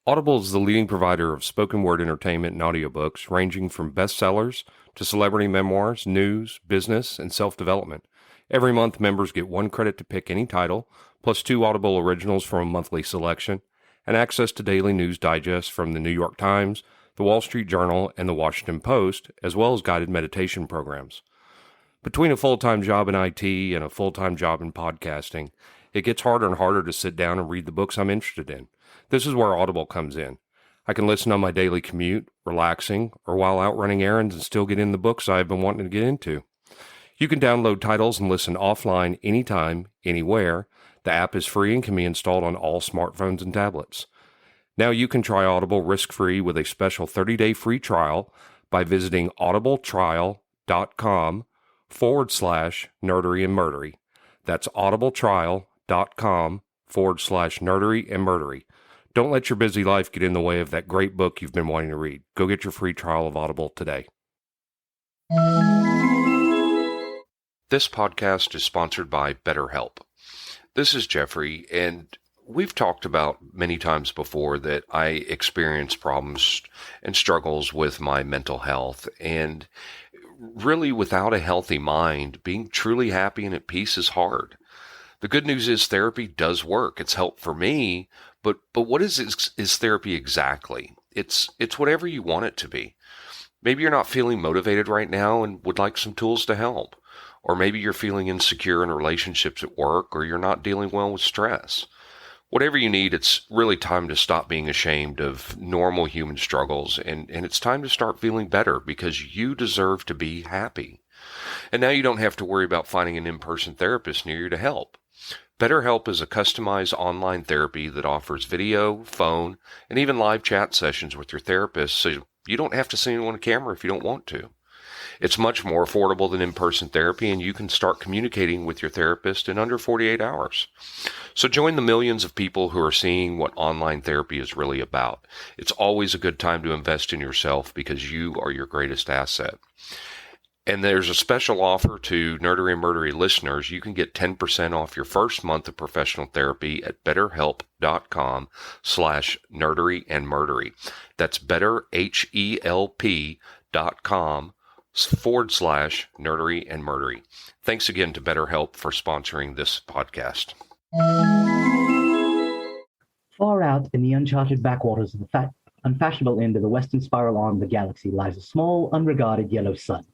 Audible is the leading provider of spoken word entertainment and audiobooks, ranging from bestsellers to celebrity memoirs, news, business, and self-development. Every month, members get 1 credit to pick any title, plus 2 Audible originals from a monthly selection, and access to daily news digests from the New York Times, the Wall Street Journal, and the Washington Post, as well as guided meditation programs. Between a full-time job in IT and a full-time job in podcasting, it gets harder and harder to sit down and read the books I'm interested in. This is where Audible comes in. I can listen on my daily commute, relaxing, or while out running errands and still get in the books I've been wanting to get into. You can download titles and listen offline anytime, anywhere. The app is free and can be installed on all smartphones and tablets. Now you can try Audible risk-free with a special 30-day free trial by visiting audibletrial.com/nerdery and murdery. That's audibletrial.com/nerdery and murdery. Don't let your busy life get in the way of that great book you've been wanting to read. Go get your free trial of Audible today. This podcast is sponsored by BetterHelp. This is Geoffrey, and we've talked about many times before that I experience problems and struggles with my mental health. And really, without a healthy mind, being truly happy and at peace is hard. The good news is therapy does work. It's helped for me, but what is therapy exactly? It's whatever you want it to be. Maybe you're not feeling motivated right now and would like some tools to help. Or maybe you're feeling insecure in relationships at work, or you're not dealing well with stress. Whatever you need, it's really time to stop being ashamed of normal human struggles, and it's time to start feeling better because you deserve to be happy. And now you don't have to worry about finding an in-person therapist near you to help. BetterHelp is a customized online therapy that offers video, phone, and even live chat sessions with your therapist, so you don't have to see anyone on camera if you don't want to. It's much more affordable than in-person therapy, and you can start communicating with your therapist in under 48 hours. So join the millions of people who are seeing what online therapy is really about. It's always a good time to invest in yourself because you are your greatest asset. And there's a special offer to Nerdery and Murdery listeners. You can get 10% off your first month of professional therapy at betterhelp.com/nerdery and murdery. That's betterhelp.com/nerdery and murdery. Thanks again to BetterHelp for sponsoring this podcast. Far out in the uncharted backwaters of the unfashionable end of the western spiral arm of the galaxy lies a small, unregarded yellow sun.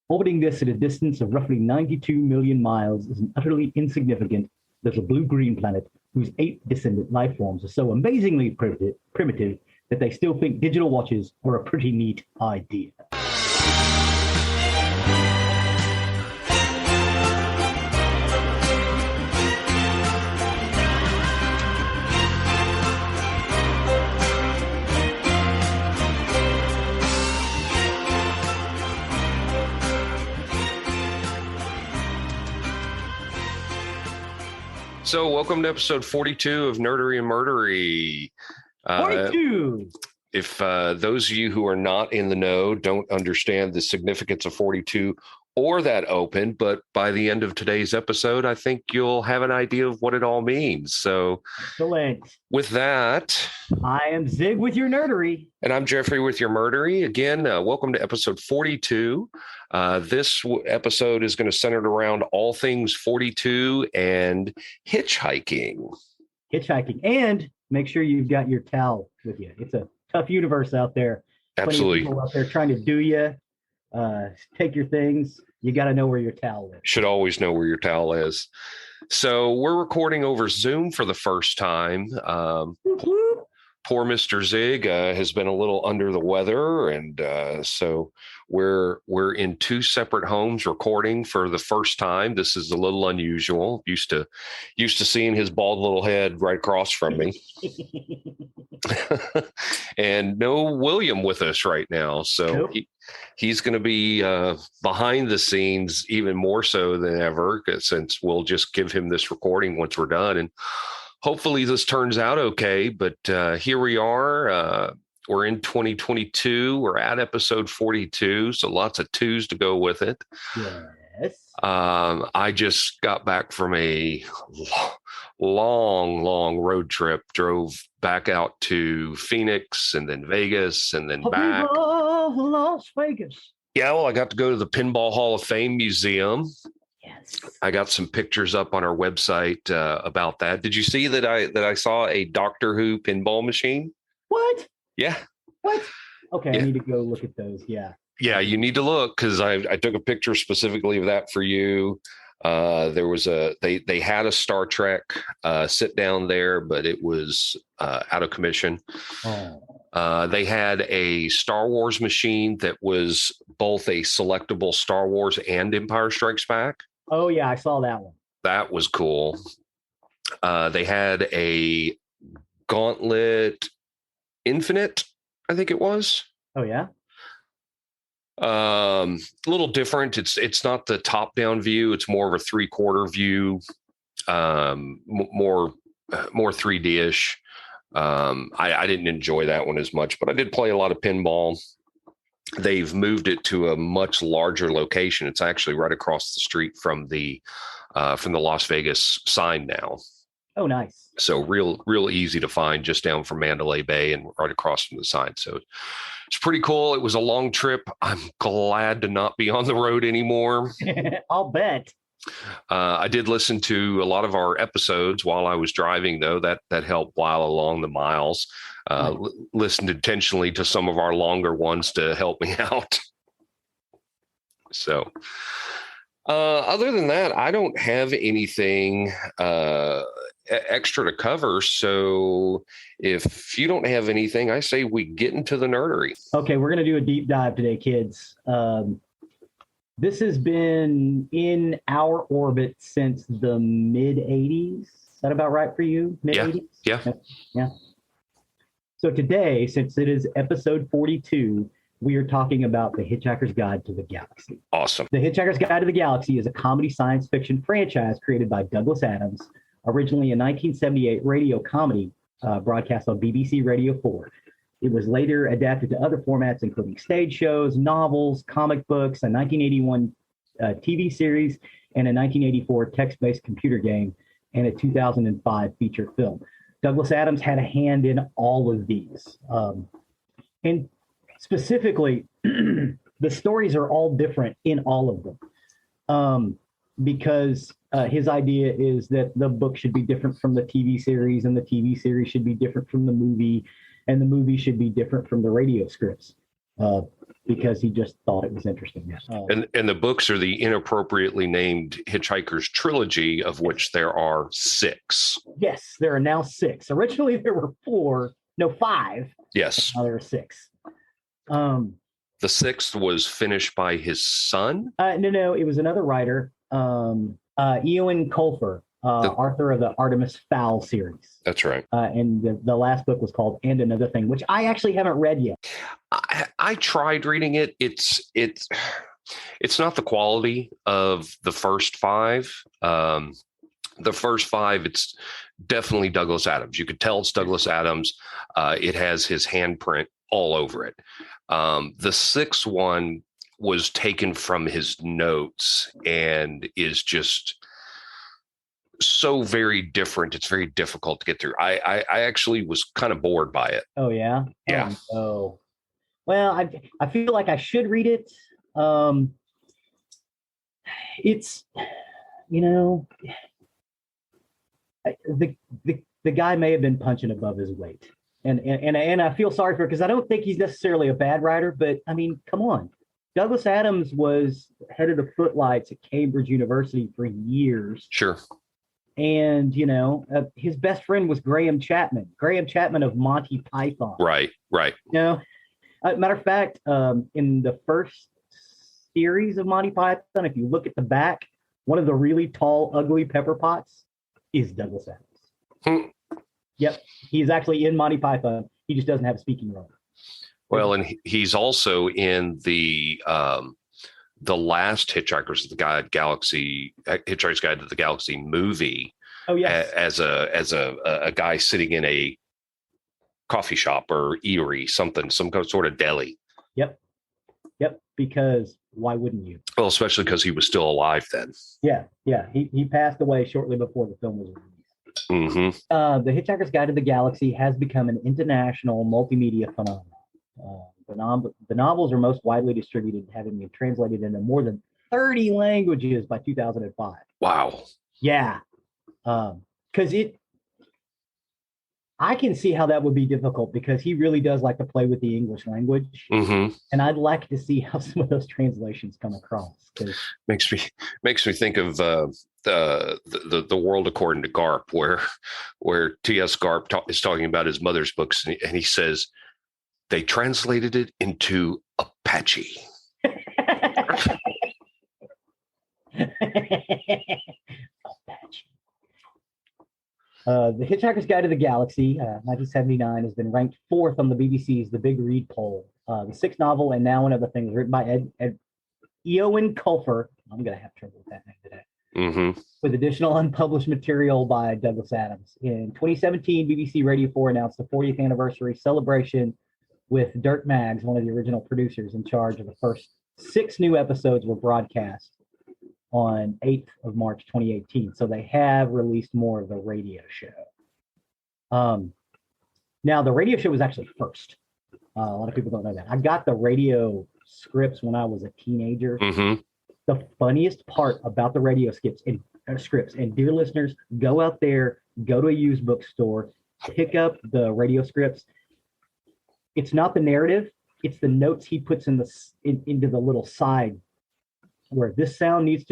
Orbiting this at a distance of roughly 92 million miles is an utterly insignificant little blue-green planet whose ape-descendant life forms are so amazingly primitive that they still think digital watches are a pretty neat idea. So welcome to episode 42 of Nerdery and Murdery. 42! If those of you who are not in the know don't understand the significance of 42 or that open, but by the end of today's episode, I think you'll have an idea of what it all means. So excellent. With that, I am Zig with your nerdery. And I'm Geoffrey with your murdery. Again, welcome to episode 42. This episode is going to center around all things 42 and hitchhiking. Hitchhiking. And make sure you've got your towel with you. It's a tough universe out there. Absolutely. People out there trying to do you, take your things. You got to know where your towel is. Should always know where your towel is. So we're recording over Zoom for the first time. Poor Mr. Zig has been a little under the weather, and so we're in two separate homes recording for the first time. This is a little unusual. Used to seeing his bald little head right across from me. And no William with us right now, so nope. He's going to be behind the scenes even more so than ever, since we'll just give him this recording once we're done, and hopefully this turns out okay. But here we are. We're in 2022. We're at episode 42, so lots of twos to go with it. Yeah. Yes. I just got back from a long road trip, drove back out to Phoenix and then Vegas and then back. Las Vegas. Yeah, well, I got to go to the Pinball Hall of Fame Museum. Yes. I got some pictures up on our website about that. Did you see that I saw a Doctor Who pinball machine? What? Yeah. What? Okay, Yeah. I need to go look at those. Yeah. Yeah, you need to look because I took a picture specifically of that for you. There was they had a Star Trek sit down there, but it was out of commission. Oh. They had a Star Wars machine that was both a selectable Star Wars and Empire Strikes Back. Oh yeah, I saw that one. That was cool. They had a Gauntlet Infinite, I think it was. Oh yeah. A little different. It's not the top down view. It's more of a 3/4 view. More 3D-ish. I didn't enjoy that one as much, but I did play a lot of pinball. They've moved it to a much larger location. It's actually right across the street from the Las Vegas sign now. Oh, nice. So real easy to find, just down from Mandalay Bay and right across from the sign. So it's pretty cool. It was a long trip. I'm glad to not be on the road anymore. I'll bet. I did listen to a lot of our episodes while I was driving, though. That helped while along the miles. Listened intentionally to some of our longer ones to help me out. So other than that, I don't have anything extra to cover. So if you don't have anything, I say we get into the nerdery. Okay, we're going to do a deep dive today, kids. This has been in our orbit since the mid 80s. Is that about right for you? Mid 80s? Yeah. So today, since it is episode 42, we are talking about The Hitchhiker's Guide to the Galaxy. Awesome. The Hitchhiker's Guide to the Galaxy is a comedy science fiction franchise created by Douglas Adams, originally a 1978 radio comedy broadcast on BBC Radio 4. It was later adapted to other formats, including stage shows, novels, comic books, a 1981 TV series, and a 1984 text-based computer game, and a 2005 feature film. Douglas Adams had a hand in all of these. And specifically, the stories are all different in all of them. Because his idea is that the book should be different from the TV series, and the TV series should be different from the movie, and the movie should be different from the radio scripts, because he just thought it was interesting. And the books are the inappropriately named Hitchhiker's Trilogy, of which there are 6. Yes, there are now 6. Originally, there were 5. Yes. Now there are 6. The 6th was finished by his son? No, it was another writer, Ewan Colfer, author of the Artemis Fowl series. That's right. And the last book was called And Another Thing, which I actually haven't read yet. I tried reading it. It's not the quality of the first 5. The first 5, it's definitely Douglas Adams. You could tell it's Douglas Adams. It has his handprint all over it. The 6th one was taken from his notes and is just so very different. It's very difficult to get through. I actually was kind of bored by it. Oh yeah. Yeah. Oh. Well, I feel like I should read it. It's, the guy may have been punching above his weight, and I feel sorry for it because I don't think he's necessarily a bad writer, but I mean, come on. Douglas Adams was head of the Footlights at Cambridge University for years. Sure. And, his best friend was Graham Chapman of Monty Python. Right. Matter of fact, in the first series of Monty Python, if you look at the back, one of the really tall, ugly pepper pots is Douglas Adams. Yep. He's actually in Monty Python. He just doesn't have a speaking role. Well, and he's also in the last Hitchhiker's Guide to the Galaxy movie. Oh yes, as a guy sitting in a coffee shop or eatery, some sort of deli. Yep. Because why wouldn't you? Well, especially because he was still alive then. Yeah. He passed away shortly before the film was released. Mm-hmm. The Hitchhiker's Guide to the Galaxy has become an international multimedia phenomenon. The novels are most widely distributed, having been translated into more than 30 languages by 2005. Wow. Yeah. Because I can see how that would be difficult because he really does like to play with the English language. Mm-hmm. And I'd like to see how some of those translations come across. Makes me think of the World According to Garp, where T.S. Garp is talking about his mother's books, and he says they translated it into Apache. The Hitchhiker's Guide to the Galaxy, 1979, has been ranked 4th on the BBC's The Big Read poll. The 6th novel, and now one other thing, is written by Eoin Colfer. I'm going to have trouble with that name today. Mm-hmm. With additional unpublished material by Douglas Adams. In 2017, BBC Radio 4 announced the 40th anniversary celebration with Dirk Maggs, one of the original producers, in charge of the first 6 new episodes were broadcast on 8th of March 2018. So they have released more of the radio show. Now, the radio show was actually first. A lot of people don't know that. I got the radio scripts when I was a teenager. Mm-hmm. The funniest part about the radio scripts, and dear listeners, go out there, go to a used bookstore, pick up the radio scripts. It's not the narrative; it's the notes he puts into the little side, where this needs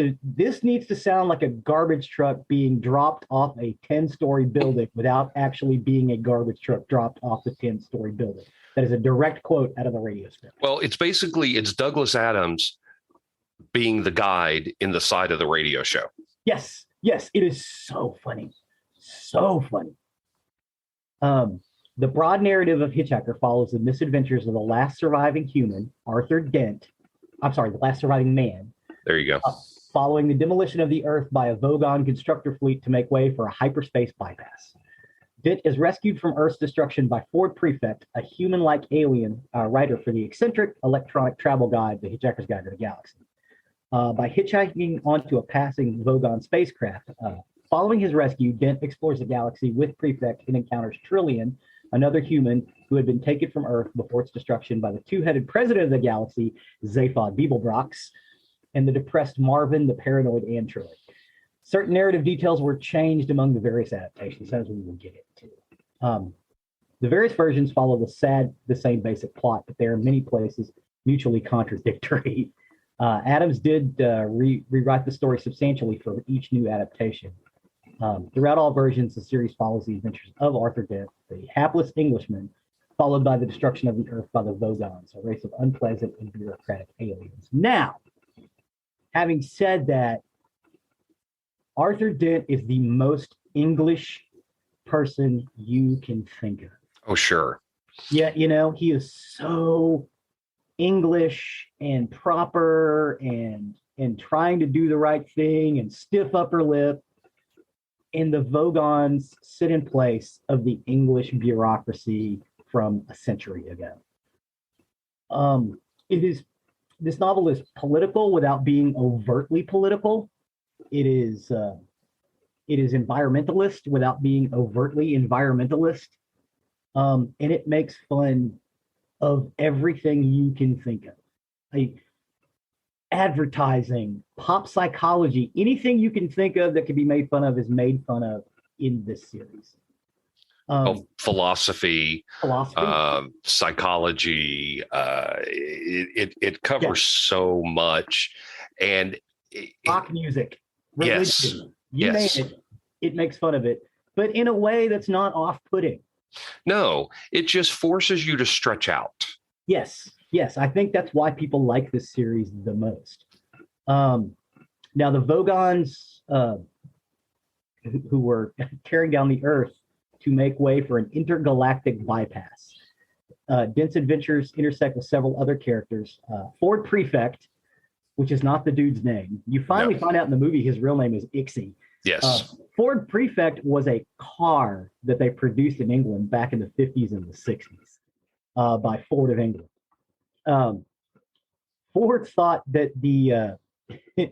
to sound like a garbage truck being dropped off a 10-story building without actually being a garbage truck dropped off the 10-story building. That is a direct quote out of the radio script. Well, it's Douglas Adams being the guide in the side of the radio show. Yes, it is so funny. So funny. The broad narrative of Hitchhiker follows the misadventures of the last surviving human, Arthur Dent. I'm sorry, the last surviving man. There you go. Following the demolition of the Earth by a Vogon constructor fleet to make way for a hyperspace bypass. Dent is rescued from Earth's destruction by Ford Prefect, a human-like alien writer for the eccentric electronic travel guide, The Hitchhiker's Guide to the Galaxy. By hitchhiking onto a passing Vogon spacecraft. Following his rescue, Dent explores the galaxy with Prefect and encounters Trillian, another human who had been taken from Earth before its destruction by the two-headed president of the galaxy, Zaphod Beeblebrox, and the depressed Marvin, the paranoid android. Certain narrative details were changed among the various adaptations, as we will get into. The various versions follow the same basic plot, but they are in many places mutually contradictory. Adams did rewrite the story substantially for each new adaptation. Throughout all versions, the series follows the adventures of Arthur Dent, the hapless Englishman, followed by the destruction of the Earth by the Vogons, a race of unpleasant and bureaucratic aliens. Now, having said that, Arthur Dent is the most English person you can think of. Oh, sure. Yeah, he is so English and proper and trying to do the right thing and stiff upper lip. And the Vogons sit in place of the English bureaucracy from a century ago. This novel is political without being overtly political. It is environmentalist without being overtly environmentalist. And it makes fun of everything you can think of. Advertising, pop psychology, anything you can think of that can be made fun of is made fun of in this series. Philosophy, psychology, it covers so much. And rock music, religion, you name it, it makes fun of it, but in a way that's not off-putting. No, it just forces you to stretch out. Yes, I think that's why people like this series the most. Now, the Vogons, who were tearing down the Earth to make way for an intergalactic bypass. Dent's adventures intersect with several other characters. Ford Prefect, which is not the dude's name. You finally find out in the movie his real name is Ixie. Yes. Ford Prefect was a car that they produced in England back in the 50s and the 60s by Ford of England. Ford thought that the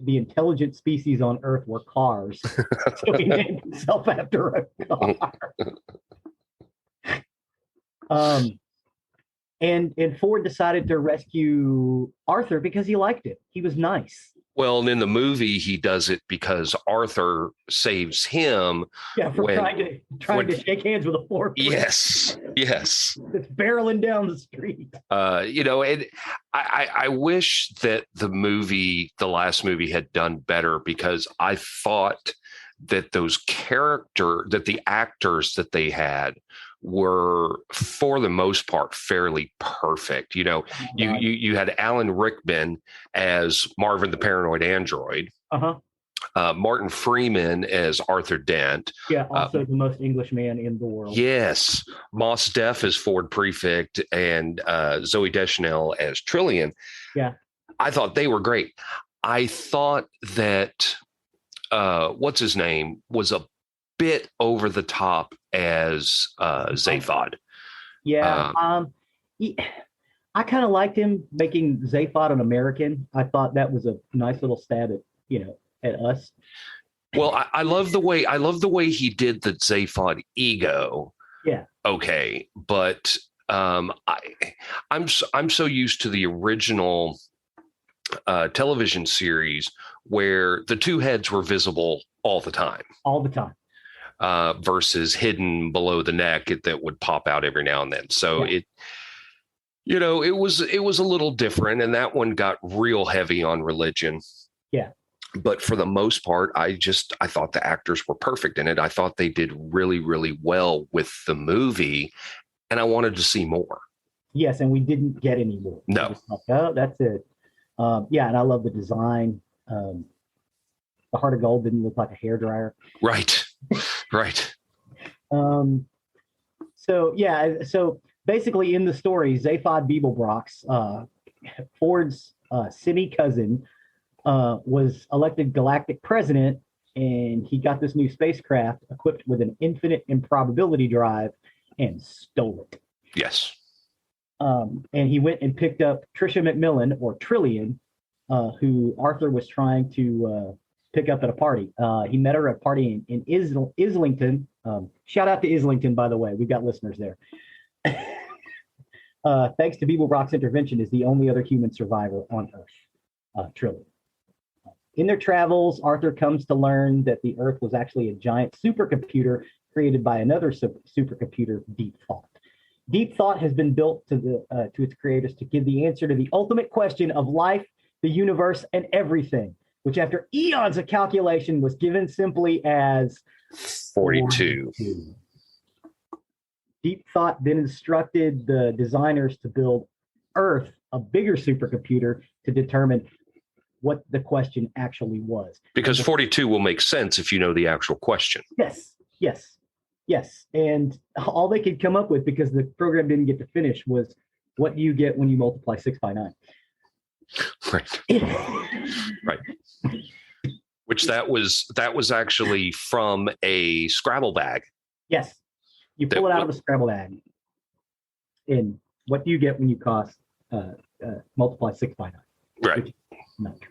intelligent species on Earth were cars, so he named himself after a car. And Ford decided to rescue Arthur because he liked him. He was nice. Well, and in the movie, he does it because Arthur saves him. Yeah, for trying to shake hands with a Ford. Yes. It's barreling down the street. And I wish that the last movie had done better, because I thought that the actors that they had were, for the most part, fairly perfect. You had Alan Rickman as Marvin the Paranoid Android. Martin Freeman as Arthur Dent. Yeah, also the most English man in the world. Yes. Mos Def as Ford Prefect, and Zooey Deschanel as Trillian. Yeah. I thought they were great. I thought that what's his name was a bit over the top as Zaphod. Yeah. I kind of liked him making Zaphod an American. I thought that was a nice little stab at us. Well, I love the way he did the Zaphod ego. Yeah. Okay, but I'm so used to the original television series where the two heads were visible all the time. Versus hidden below the neck that would pop out every now and then. So it was a little different, and that one got real heavy on religion. Yeah. But for the most part, I thought the actors were perfect in it. I thought they did really, really well with the movie, and I wanted to see more. Yes, and we didn't get any more. No. Oh, that's it. And I love the design. The Heart of Gold didn't look like a hairdryer. Right. So basically in the story, Zaphod Beeblebrox, Ford's semi-cousin, was elected galactic president, and he got this new spacecraft equipped with an infinite improbability drive and stole it. Yes. And he went and picked up Tricia McMillan, or Trillian, who Arthur was trying to pick up at a party. He met her at a party in Islington. Shout out to Islington, by the way. We've got listeners there. Thanks to Beeblebrox's intervention, is the only other human survivor on Earth, Trillian. In their travels, Arthur comes to learn that the Earth was actually a giant supercomputer created by another supercomputer, Deep Thought. Deep Thought has been built to its creators to give the answer to the ultimate question of life, the universe, and everything, which after eons of calculation was given simply as 42. Deep Thought then instructed the designers to build Earth, a bigger supercomputer, to determine what the question actually was. Because 42 will make sense if you know the actual question. Yes. And all they could come up with, because the program didn't get to finish, was what do you get when you multiply 6 by 9? Right. Which that was actually from a Scrabble bag. Yes. You pull it out of a Scrabble bag. And what do you get when you multiply 6 by 9? Right. Not true.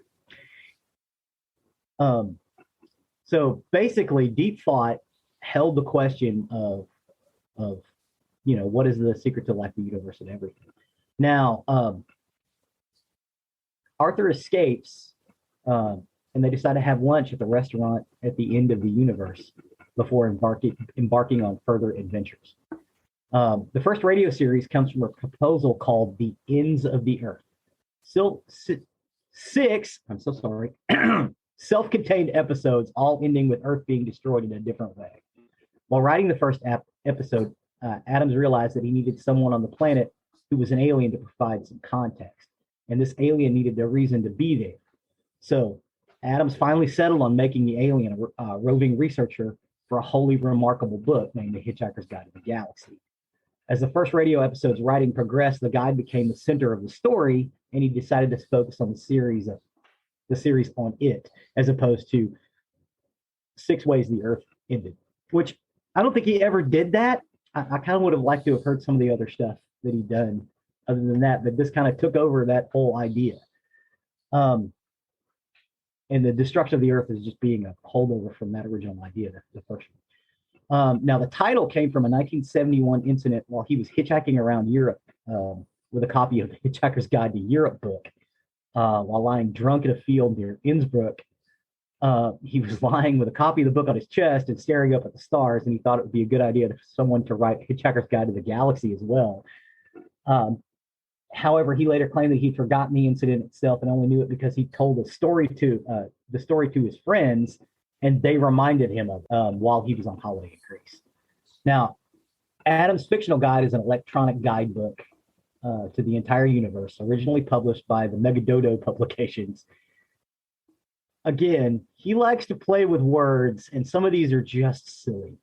So basically, Deep Thought held the question of what is the secret to life, the universe, and everything. Now, Arthur escapes, and they decide to have lunch at the restaurant at the end of the universe before embarking on further adventures. The first radio series comes from a proposal called The Ends of the Earth. Six self-contained episodes, all ending with Earth being destroyed in a different way. While writing the first episode, Adams realized that he needed someone on the planet who was an alien to provide some context, and this alien needed a reason to be there. So Adams finally settled on making the alien a roving researcher for a wholly remarkable book named The Hitchhiker's Guide to the Galaxy. As the first radio episode's writing progressed, the guide became the center of the story, and he decided to focus on the series on it, as opposed to 6 Ways the Earth Ended, which I don't think he ever did that. I kind of would have liked to have heard some of the other stuff that he'd done other than that, but this kind of took over that whole idea. Um, and the destruction of the Earth is just being a holdover from that original idea, the first one. Now, the title came from a 1971 incident while he was hitchhiking around Europe with a copy of the Hitchhiker's Guide to Europe book. While lying drunk in a field near Innsbruck, he was lying with a copy of the book on his chest and staring up at the stars, and he thought it would be a good idea for someone to write Hitchhiker's Guide to the Galaxy as well. However, he later claimed that he'd forgotten the incident itself and only knew it because he told the story to his friends, and they reminded him of while he was on holiday in Greece. Now, Adams' fictional guide is an electronic guidebook to the entire universe, originally published by the Megadodo publications. Again, he likes to play with words, and some of these are just silly.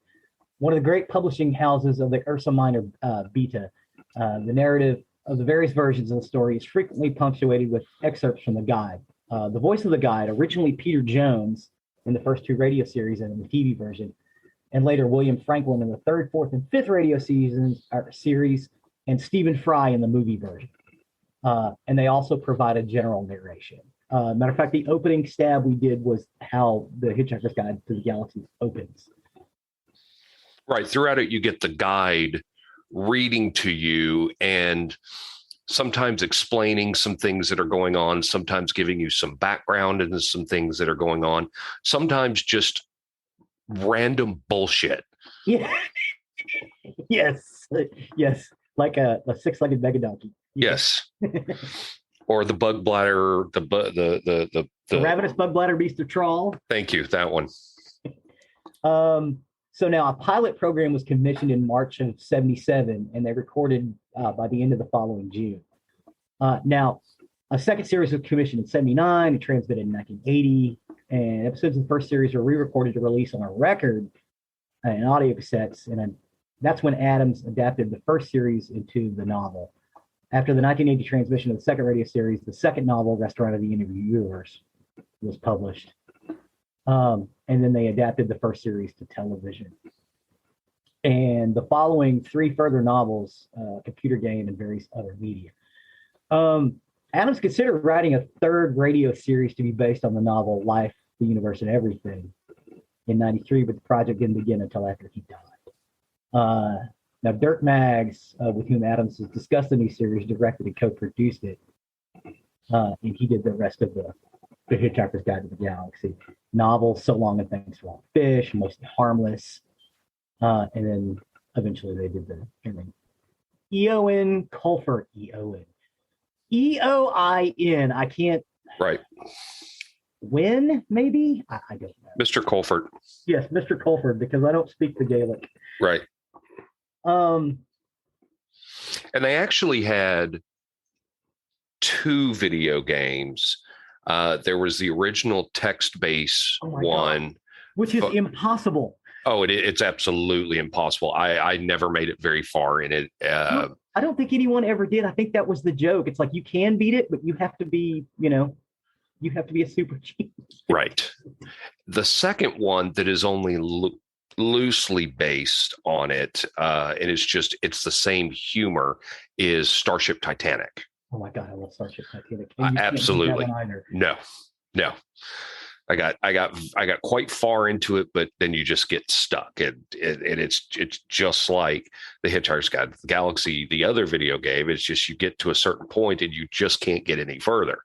One of the great publishing houses of the Ursa Minor Beta, the narrative of the various versions of the story is frequently punctuated with excerpts from the guide. The voice of the guide, originally Peter Jones in the first two radio series and in the TV version, and later William Franklin in the third, fourth, and fifth radio series, and Stephen Fry in the movie version. And they also provide a general narration. Matter of fact, the opening stab we did was how the Hitchhiker's Guide to the Galaxy opens. Right. Throughout it, you get the guide reading to you and sometimes explaining some things that are going on, sometimes giving you some background into some things that are going on, sometimes just random bullshit. Yeah. Yes. Like a six-legged mega donkey. Yes. Or the bug bladder, the ravenous bug bladder beast of trawl. Thank you. That one. So now a pilot program was commissioned in March of 77, and they recorded by the end of the following June. Now, a second series was commissioned in 79 and transmitted in 1980, and episodes of the first series were re-recorded to release on a record and audio cassettes, and that's when Adams adapted the first series into the novel. After the 1980 transmission of the second radio series, the second novel, Restaurant of the Universe, was published. And then they adapted the first series to television. And the following three further novels, computer game, and various other media. Adams considered writing a third radio series to be based on the novel Life, the Universe, and Everything in 93, but the project didn't begin until after he died. Now, Dirk Maggs, with whom Adams has discussed the new series, directed and co-produced it. And he did the rest of the Hitchhiker's Guide to the Galaxy novel, So Long and Thanks for All Fish, Mostly Harmless. And then eventually they did the Eoin Colfer. E-O-I-N. I can't. Right. When, maybe? I don't know. Mr. Colford. Yes, Mr. Colford, because I don't speak the Gaelic. Right. And they actually had two video games. There was the original text-based one. God. Which is impossible. Oh, it's absolutely impossible. I never made it very far in it. I don't think anyone ever did. I think that was the joke. It's like you can beat it, but you have to be, you have to be a super genius. Right. The second one that is only loosely based on it, and it's the same humor, is Starship Titanic. Oh my God, I love Starship Titanic. Absolutely. No. I got quite far into it, but then you just get stuck, and it's just like the Hitchhiker's Guide to the Galaxy, the other video game. It's just you get to a certain point and you just can't get any further.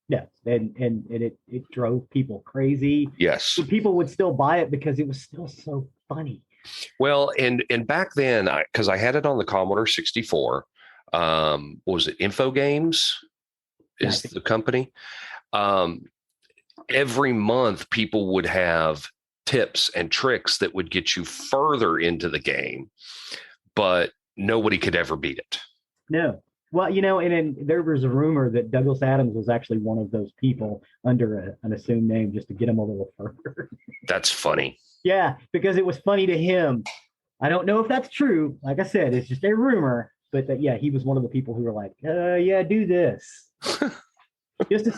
Yeah, and it drove people crazy. Yes, but people would still buy it because it was still so funny. Well, and back then, because I had it on the Commodore 64. Was it Info Games? Is the company? Every month, people would have tips and tricks that would get you further into the game, but nobody could ever beat it. No. Well, and there was a rumor that Douglas Adams was actually one of those people under an assumed name just to get him a little further. That's funny. Yeah, because it was funny to him. I don't know if that's true. Like I said, it's just a rumor. But he was one of the people who were like, do this. just to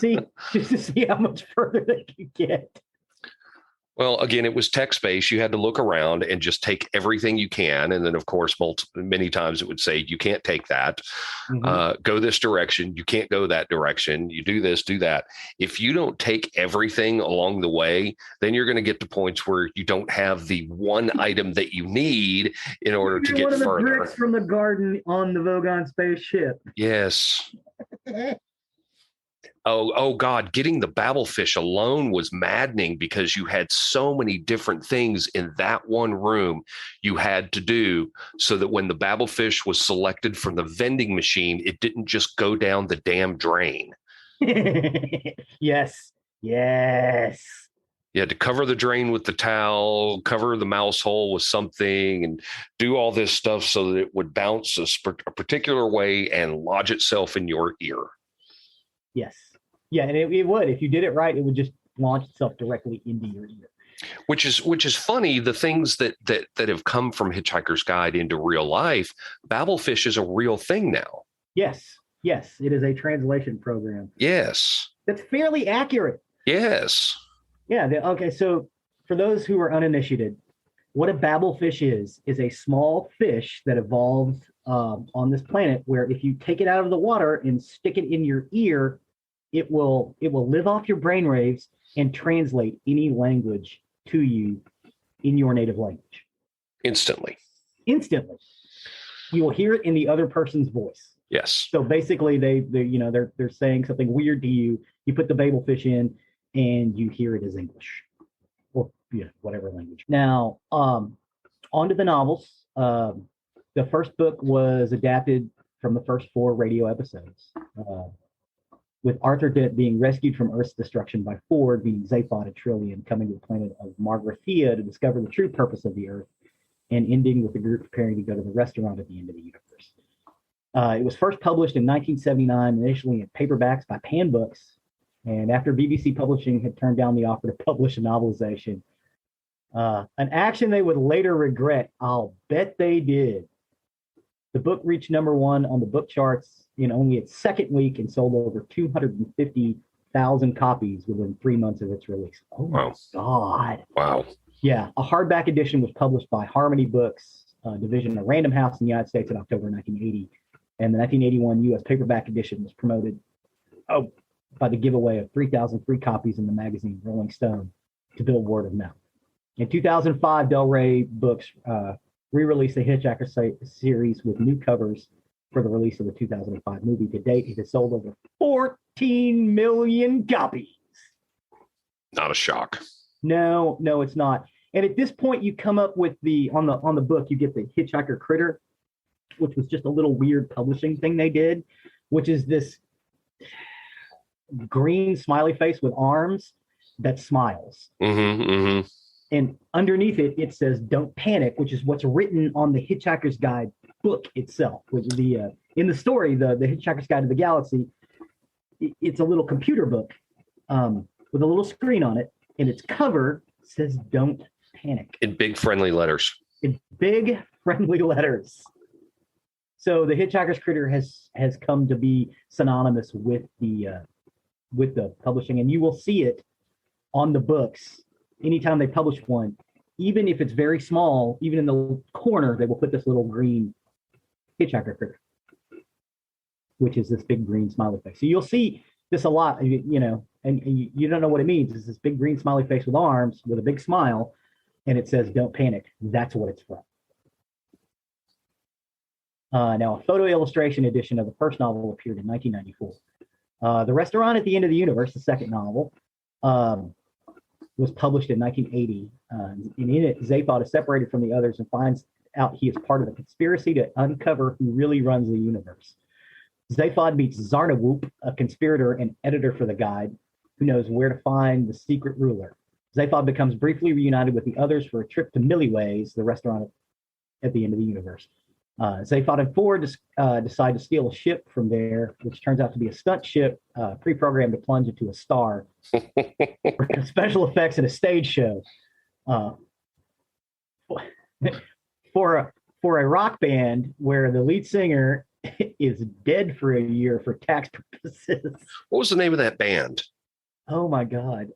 see how much further they could get. Well, again, it was text-based. You had to look around and just take everything you can. And then, of course, many times it would say, you can't take that. Go this direction. You can't go that direction. You do this, do that. If you don't take everything along the way, then you're going to get to points where you don't have the one item that you need in order to get one of the further. bricks from the garden on the Vogon spaceship. Yes. Oh God, getting the babblefish alone was maddening because you had so many different things in that one room you had to do so that when the babblefish was selected from the vending machine, it didn't just go down the damn drain. Yes. You had to cover the drain with the towel, cover the mouse hole with something, and do all this stuff so that it would bounce a particular way and lodge itself in your ear. Yes. Yeah, and it would. If you did it right, it would just launch itself directly into your ear. Which is funny. The things that have come from Hitchhiker's Guide into real life, babblefish is a real thing now. Yes, it is a translation program. Yes. That's fairly accurate. Yes. Yeah. Okay. So for those who are uninitiated, what a babblefish is a small fish that evolved on this planet where if you take it out of the water and stick it in your ear, it will live off your brainwaves and translate any language to you in your native language. Instantly. You will hear it in the other person's voice. Yes. So basically they're saying something weird to you. You put the babblefish in and you hear it as English or whatever language. Now, on to the novels. The first book was adapted from the first 4 radio episodes. With Arthur Dent being rescued from Earth's destruction by Ford, being Zaphod and Trillian coming to the planet of Margrathea to discover the true purpose of the Earth, and ending with the group preparing to go to the restaurant at the end of the universe. It was first published in 1979, initially in paperbacks by Pan Books, and after BBC Publishing had turned down the offer to publish a novelization, an action they would later regret, I'll bet they did. The book reached #1 on the book charts in only its second week and sold over 250,000 copies within 3 months of its release. Oh, wow. My God. Wow. Yeah. A hardback edition was published by Harmony Books, division of Random House in the United States in October 1980. And the 1981 U.S. paperback edition was promoted by the giveaway of 3,000 free copies in the magazine Rolling Stone to build word of mouth. In 2005, Del Rey Books re-released the Hitchhiker series with new covers for the release of the 2005 movie. To date, it has sold over 14 million copies. Not a shock. No, it's not. And at this point, you come up with on the book, you get the Hitchhiker Critter, which was just a little weird publishing thing they did, which is this green smiley face with arms that smiles. And underneath it, it says, "Don't panic," which is what's written on the Hitchhiker's Guide book itself, which is in the story, the Hitchhiker's Guide to the Galaxy. It's a little computer book with a little screen on it, and its cover says, "Don't panic." In big, friendly letters. So the Hitchhiker's Critter has come to be synonymous with the publishing, and you will see it on the books. Anytime they publish one, even if it's very small, even in the corner, they will put this little green Hitchhiker Critter, which is this big green smiley face. So you'll see this a lot, and you don't know what it means. It's this big green smiley face with arms, with a big smile, and it says, "Don't panic." That's what it's from. Now, a photo illustration edition of the first novel appeared in 1994. The Restaurant at the End of the Universe, the second novel, was published in 1980. And in it, Zaphod is separated from the others and finds out he is part of a conspiracy to uncover who really runs the universe. Zaphod meets Zarnawoop, a conspirator and editor for the guide, who knows where to find the secret ruler. Zaphod becomes briefly reunited with the others for a trip to Milliways, the restaurant at the end of the universe. Zaphod and Ford decide to steal a ship from there, which turns out to be a stunt ship pre-programmed to plunge into a star for special effects in a stage show. For a rock band where the lead singer is dead for a year for tax purposes. What was the name of that band? Oh my God.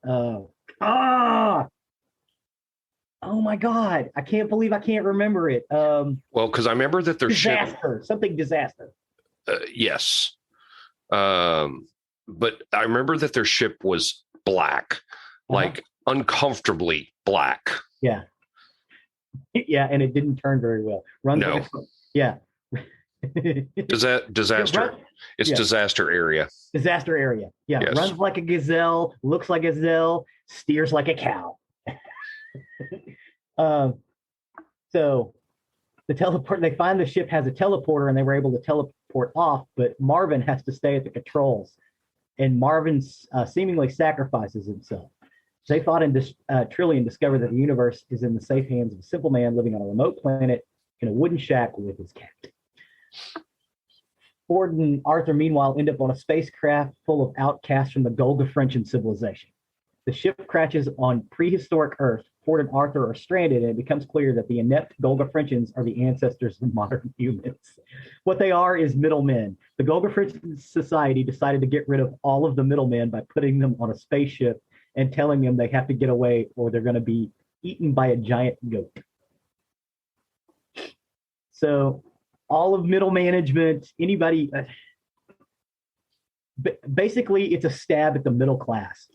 Oh my God. I can't believe I can't remember it. Well, because I remember that their ship, Disaster. Something disaster. yes, but I remember that their ship was black, like uncomfortably black. Yeah. Yeah, and it didn't turn very well. Runs No. like yeah. Disaster. It's disaster area. Disaster area. Yeah. Yes. Runs like a gazelle, looks like a gazelle, steers like a cow. So they find the ship has a teleporter and they were able to teleport off, but Marvin has to stay at the controls. And Marvin seemingly sacrifices himself. Zaphod and Trillian discover that the universe is in the safe hands of a simple man living on a remote planet in a wooden shack with his cat. Ford and Arthur, meanwhile, end up on a spacecraft full of outcasts from the Golga-Frenchian civilization. The ship crashes on prehistoric Earth. Ford and Arthur are stranded, and it becomes clear that the inept Golga-Frenchians are the ancestors of modern humans. What they are is middlemen. The Golga-Frenchian society decided to get rid of all of the middlemen by putting them on a spaceship and telling them they have to get away or they're going to be eaten by a giant goat. So all of middle management, anybody, basically it's a stab at the middle class.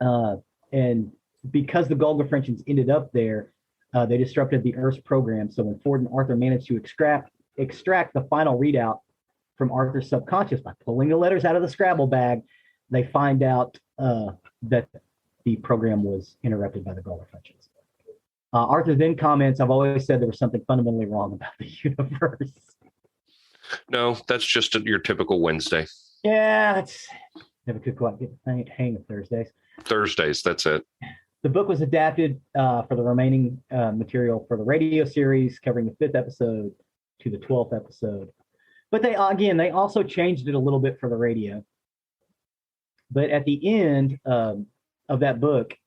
And because the Golga-Frenchians ended up there, they disrupted the Earth's program. So when Ford and Arthur managed to extract the final readout from Arthur's subconscious by pulling the letters out of the Scrabble bag, they find out that the program was interrupted by the Golga-Frenchians. Arthur then comments, "I've always said there was something fundamentally wrong about the universe." No, that's just your typical Wednesday. Yeah, that's never could quite get the hang of Thursdays. Thursdays, that's it. The book was adapted for the remaining material for the radio series, covering the 5th episode to the 12th episode. But they also changed it a little bit for the radio. But at the end of that book,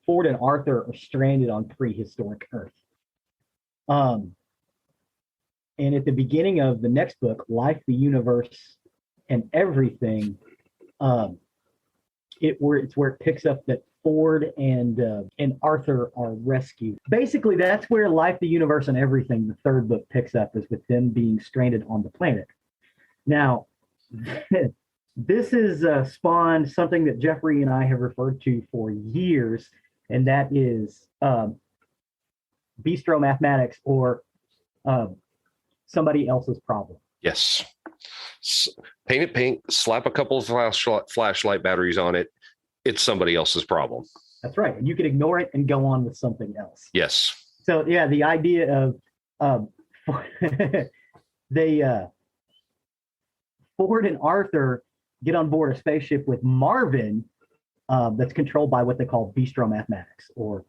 Ford and Arthur are stranded on prehistoric Earth. And at the beginning of the next book, Life, the Universe, and Everything, it's where it picks up that Ford and Arthur are rescued. Basically, that's where Life, the Universe, and Everything, the 3rd book, picks up, is with them being stranded on the planet. Now, this has spawned something that Geoffrey and I have referred to for years, and that is bistro mathematics, or somebody else's problem. Yes. Paint it pink, slap a couple of flashlight batteries on it. It's somebody else's problem. That's right. You could ignore it and go on with something else. Yes. So, yeah, the idea of Ford and Arthur get on board a spaceship with Marvin that's controlled by what they call bistro mathematics, or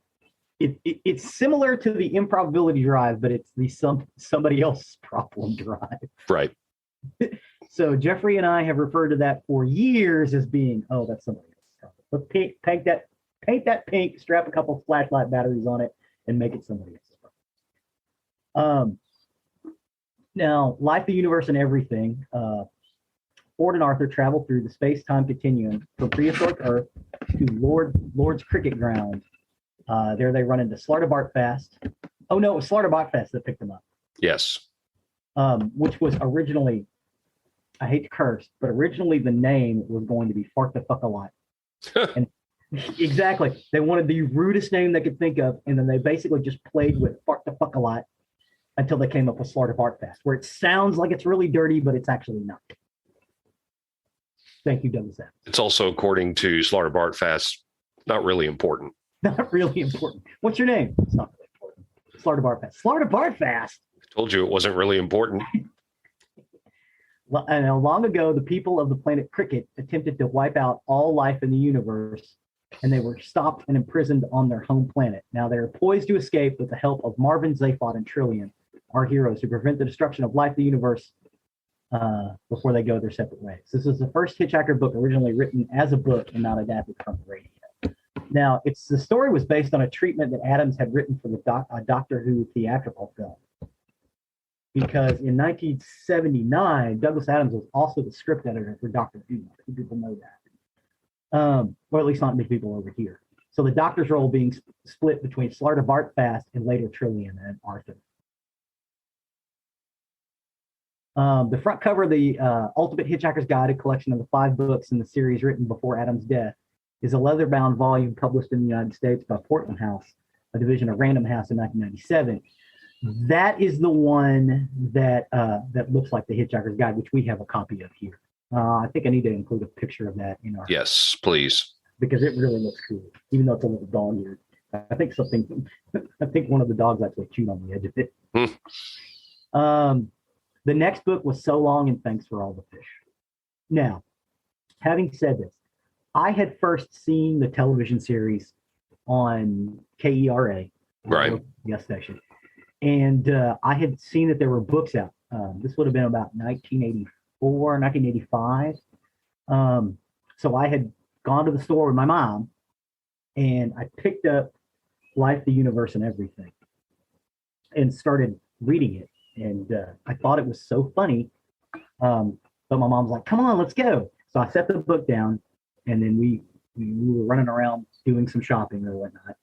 it's similar to the improbability drive, but it's the somebody else's problem drive. Right. So Geoffrey and I have referred to that for years as being, that's somebody else's problem. Let's paint that pink, strap a couple flashlight batteries on it, and make it somebody else's problem. Now, Life, the Universe, and Everything. Ford and Arthur travel through the space-time continuum from prehistoric Earth to Lord's Cricket Ground. There they run into Slartibartfast. Oh, no, it was Slartibartfast that picked them up. Yes. Which was originally, I hate to curse, but originally the name was going to be Fart the Fuck a Lot. And exactly. They wanted the rudest name they could think of, and then they basically just played with Fart the Fuck a Lot until they came up with Slartibartfast, where it sounds like it's really dirty, but it's actually not. Thank you, Douglas Adams. It's also, according to Slartibartfast, not really important. Not really important. What's your name? It's not really important. Slartibartfast. Slartibartfast. I told you it wasn't really important. And long ago, the people of the planet Cricket attempted to wipe out all life in the universe, and they were stopped and imprisoned on their home planet. Now they're poised to escape with the help of Marvin, Zaphod, and Trillian, our heroes, to prevent the destruction of life, the universe, before they go their separate ways. This is the first Hitchhiker book originally written as a book and not adapted from the radio. Now, the story was based on a treatment that Adams had written for the Doctor Who theatrical film. Because in 1979, Douglas Adams was also the script editor for Doctor Who. People know that. Or at least not many people over here. So the Doctor's role being split between Slarta Bartfast and later Trillian and Arthur. The front cover of the Ultimate Hitchhiker's Guide, a collection of the 5 books in the series written before Adam's death, is a leather-bound volume published in the United States by Portland House, a division of Random House in 1997. That is the one that looks like the Hitchhiker's Guide, which we have a copy of here. I think I need to include a picture of that in our. Yes, please. Because it really looks cool, even though it's a little dog-eared. I think one of the dogs actually chewed on the edge of it. The next book was So Long and Thanks for All the Fish. Now, having said this, I had first seen the television series on KERA, right? Yes, station, and I had seen that there were books out. This would have been about 1984, 1985. So I had gone to the store with my mom, and I picked up Life, the Universe, and Everything, and started reading it. And I thought it was so funny, but my mom's like, "Come on, let's go." So I set the book down, and then we were running around doing some shopping or whatnot.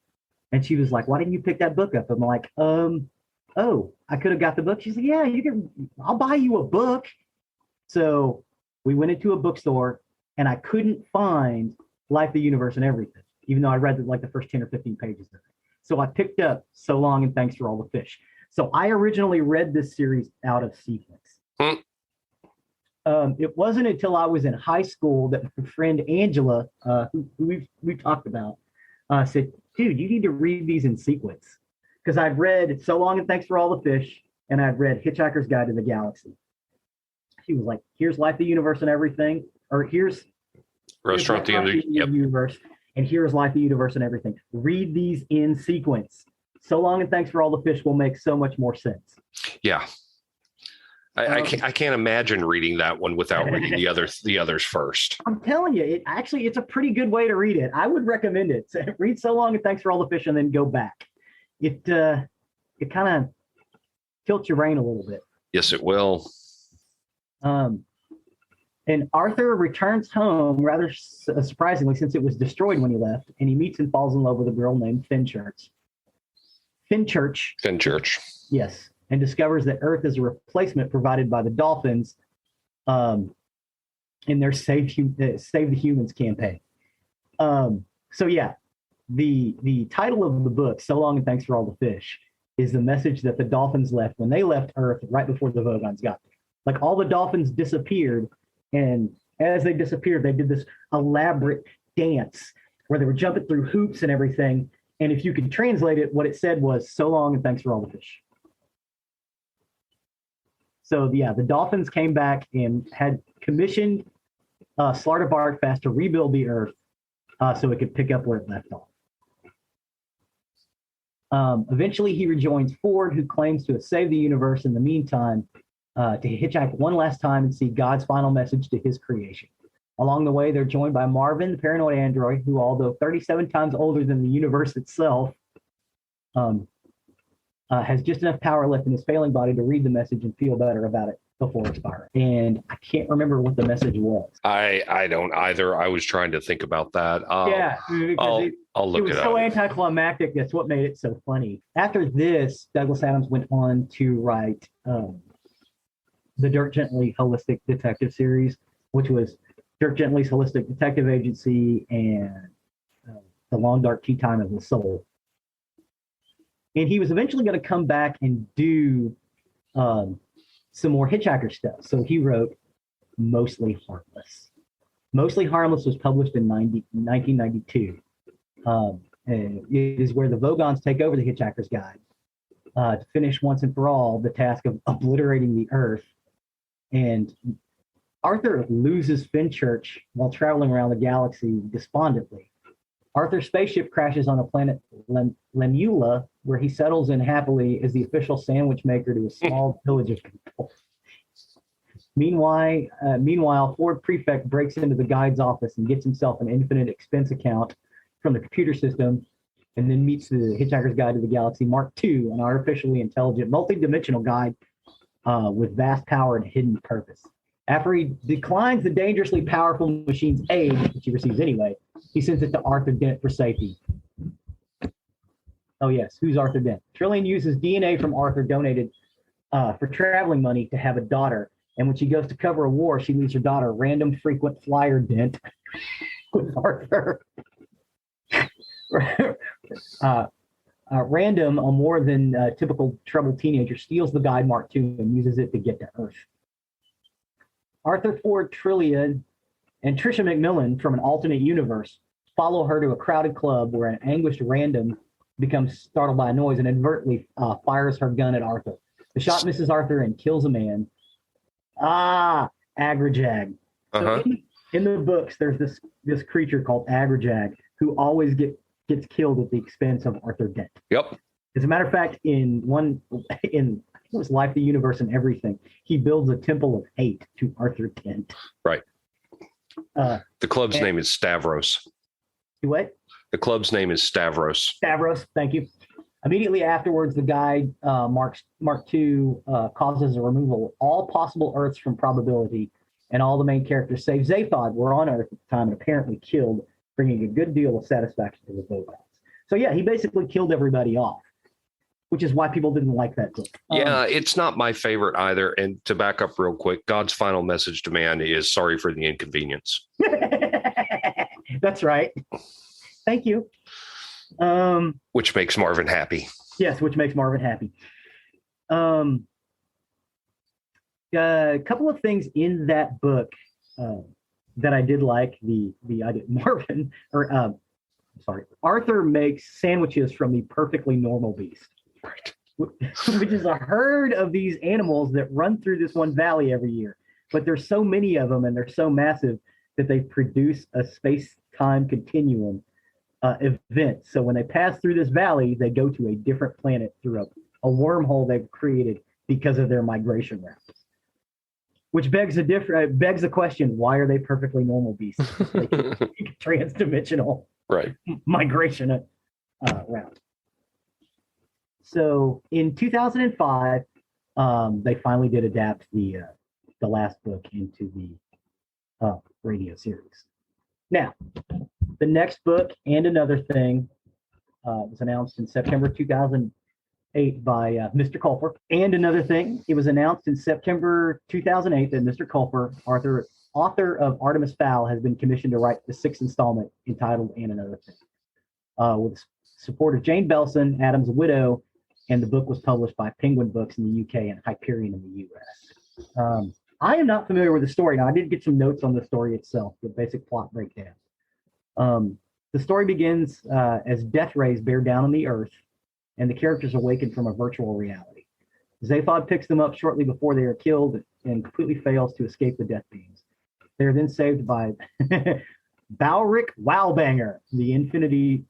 And she was like, "Why didn't you pick that book up?" I'm like, "Oh, I could have got the book." She's like, "Yeah, you can. I'll buy you a book." So we went into a bookstore, and I couldn't find Life, the Universe, and Everything, even though I read like the first 10 or 15 pages of it. So I picked up So Long and Thanks for All the Fish. So I originally read this series out of sequence. It wasn't until I was in high school that my friend Angela, who we've talked about, said, "Dude, you need to read these in sequence." Because I'd read So Long and Thanks for All the Fish, and I'd read Hitchhiker's Guide to the Galaxy. She was like, "Here's Life, the Universe, and Everything," or here's Restaurant, the Universe, and here's Life, the Universe, and Everything. Read these in sequence. So Long and Thanks for All the Fish will make so much more sense. Yeah. I can't imagine reading that one without reading the others first. I'm telling you, it's a pretty good way to read it. I would recommend it. So read So Long and Thanks for All the Fish and then go back. It kind of tilts your brain a little bit. Yes, it will. And Arthur returns home rather surprisingly, since it was destroyed when he left, and he meets and falls in love with a girl named Fenchurch. Fenchurch. Yes, and discovers that Earth is a replacement provided by the Dolphins in their Save the Humans campaign. So yeah, the title of the book, So Long and Thanks for All the Fish, is the message that the Dolphins left when they left Earth right before the Vogons got there. Like all the Dolphins disappeared, and as they disappeared, they did this elaborate dance where they were jumping through hoops and everything. And if you could translate it, what it said was, "So long and thanks for all the fish." So yeah, the Dolphins came back and had commissioned Slarta Bartfast to rebuild the Earth so it could pick up where it left off. Eventually, he rejoins Ford, who claims to have saved the universe in the meantime, to hitchhike one last time and see God's final message to his creation. Along the way, they're joined by Marvin, the paranoid android, who, although 37 times older than the universe itself, has just enough power left in his failing body to read the message and feel better about it before expiring. And I can't remember what the message was. I don't either. I was trying to think about that. Yeah, because I'll look it up. It was so anticlimactic. That's what made it so funny. After this, Douglas Adams went on to write the Dirk Gently Holistic Detective series, which was Dirk Gently's Holistic Detective Agency and The Long Dark Tea Time of the Soul. And he was eventually going to come back and do some more Hitchhiker stuff. So he wrote Mostly Harmless. Mostly Harmless was published in 1992. And it is where the Vogons take over the Hitchhiker's Guide to finish once and for all the task of obliterating the Earth. And Arthur loses Fenchurch while traveling around the galaxy despondently. Arthur's spaceship crashes on a planet Lemula, where he settles in happily as the official sandwich maker to a small village of people. Meanwhile, Ford Prefect breaks into the guide's office and gets himself an infinite expense account from the computer system, and then meets the Hitchhiker's Guide to the Galaxy Mark II, an artificially intelligent, multi-dimensional guide with vast power and hidden purpose. After he declines the dangerously powerful machine's aid, which he receives anyway, he sends it to Arthur Dent for safety. Oh, yes. Who's Arthur Dent? Trillian uses DNA from Arthur donated for traveling money to have a daughter. And when she goes to cover a war, she leaves her daughter, random frequent flyer Dent, with Arthur. Random, a more than typical troubled teenager, steals the guide Mark II and uses it to get to Earth. Arthur Ford, Trillian, and Trisha McMillan from an alternate universe follow her to a crowded club where an anguished Random becomes startled by a noise and inadvertently fires her gun at Arthur. The shot misses Arthur and kills a man. Agrajag. So in the books, there's this creature called Agrajag who always gets killed at the expense of Arthur Dent. Yep. As a matter of fact, in his Life, the Universe, and Everything, he builds a temple of hate to Arthur Dent. Right. The club's name is Stavros. What? The club's name is Stavros. Stavros, thank you. Immediately afterwards, the guide, Mark II, causes a removal of all possible Earths from probability, and all the main characters, save Zaphod, were on Earth at the time and apparently killed, bringing a good deal of satisfaction to the Vogons. So yeah, he basically killed everybody off, which is why people didn't like that book. Yeah, it's not my favorite either. And to back up real quick, God's final message to man is sorry for the inconvenience. That's right. Thank you. Which makes Marvin happy. Yes, which makes Marvin happy. A couple of things in that book that I did like. Arthur makes sandwiches from the perfectly normal beast, Right. which is a herd of these animals that run through this one valley every year. But there's so many of them and they're so massive that they produce a space-time continuum event. So when they pass through this valley, they go to a different planet through a wormhole they've created because of their migration routes. Which begs the question: why are they perfectly normal beasts? Like trans-dimensional migration route. So in 2005, they finally did adapt the last book into the radio series. Now, the next book, And Another Thing, was announced in September 2008 by Mr. Culper. And Another Thing, it was announced in September 2008 that Mr. Culper, author of Artemis Fowl, has been commissioned to write the sixth installment entitled And Another Thing. With support of Jane Belson, Adam's widow, and the book was published by Penguin Books in the UK and Hyperion in the US. I am not familiar with the story. Now, I did get some notes on the story itself, the basic plot breakdown. The story begins as death rays bear down on the Earth, and the characters awaken from a virtual reality. Zaphod picks them up shortly before they are killed and completely fails to escape the death beams. They are then saved by Balric Wowbanger, the infinitely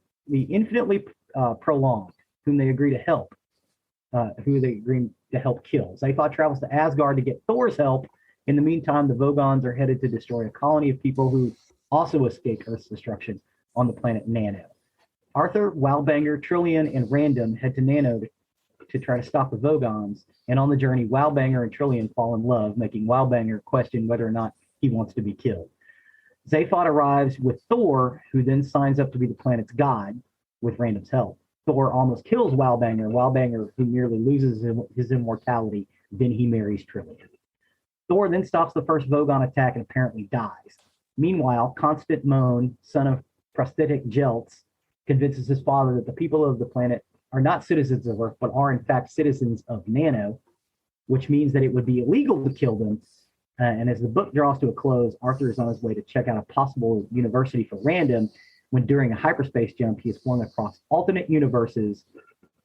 prolonged, whom they agree to help kill. Zaphod travels to Asgard to get Thor's help. In the meantime, the Vogons are headed to destroy a colony of people who also escaped Earth's destruction on the planet Nano. Arthur, Wowbanger, Trillian, and Random head to Nano to try to stop the Vogons, and on the journey, Wowbanger and Trillian fall in love, making Wowbanger question whether or not he wants to be killed. Zaphod arrives with Thor, who then signs up to be the planet's god with Random's help. Thor almost kills Wowbanger, who merely loses his immortality, then he marries Trillian. Thor then stops the first Vogon attack and apparently dies. Meanwhile, Constant Moan, son of prosthetic Jeltz, convinces his father that the people of the planet are not citizens of Earth, but are in fact citizens of Nano, which means that it would be illegal to kill them. And as the book draws to a close, Arthur is on his way to check out a possible university for Random when during a hyperspace jump, he is flung across alternate universes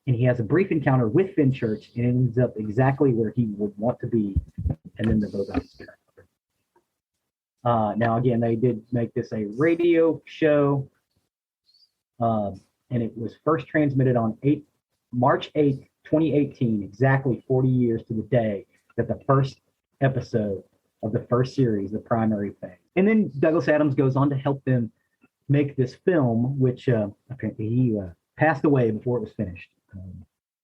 and he has a brief encounter with Fenchurch and ends up exactly where he would want to be. And then the Vogons appear. Now, again, they did make this a radio show, and it was first transmitted on March 8th, 2018, exactly 40 years to the day that the first episode of the first series, the primary phase. And then Douglas Adams goes on to help them make this film, which apparently he passed away before it was finished,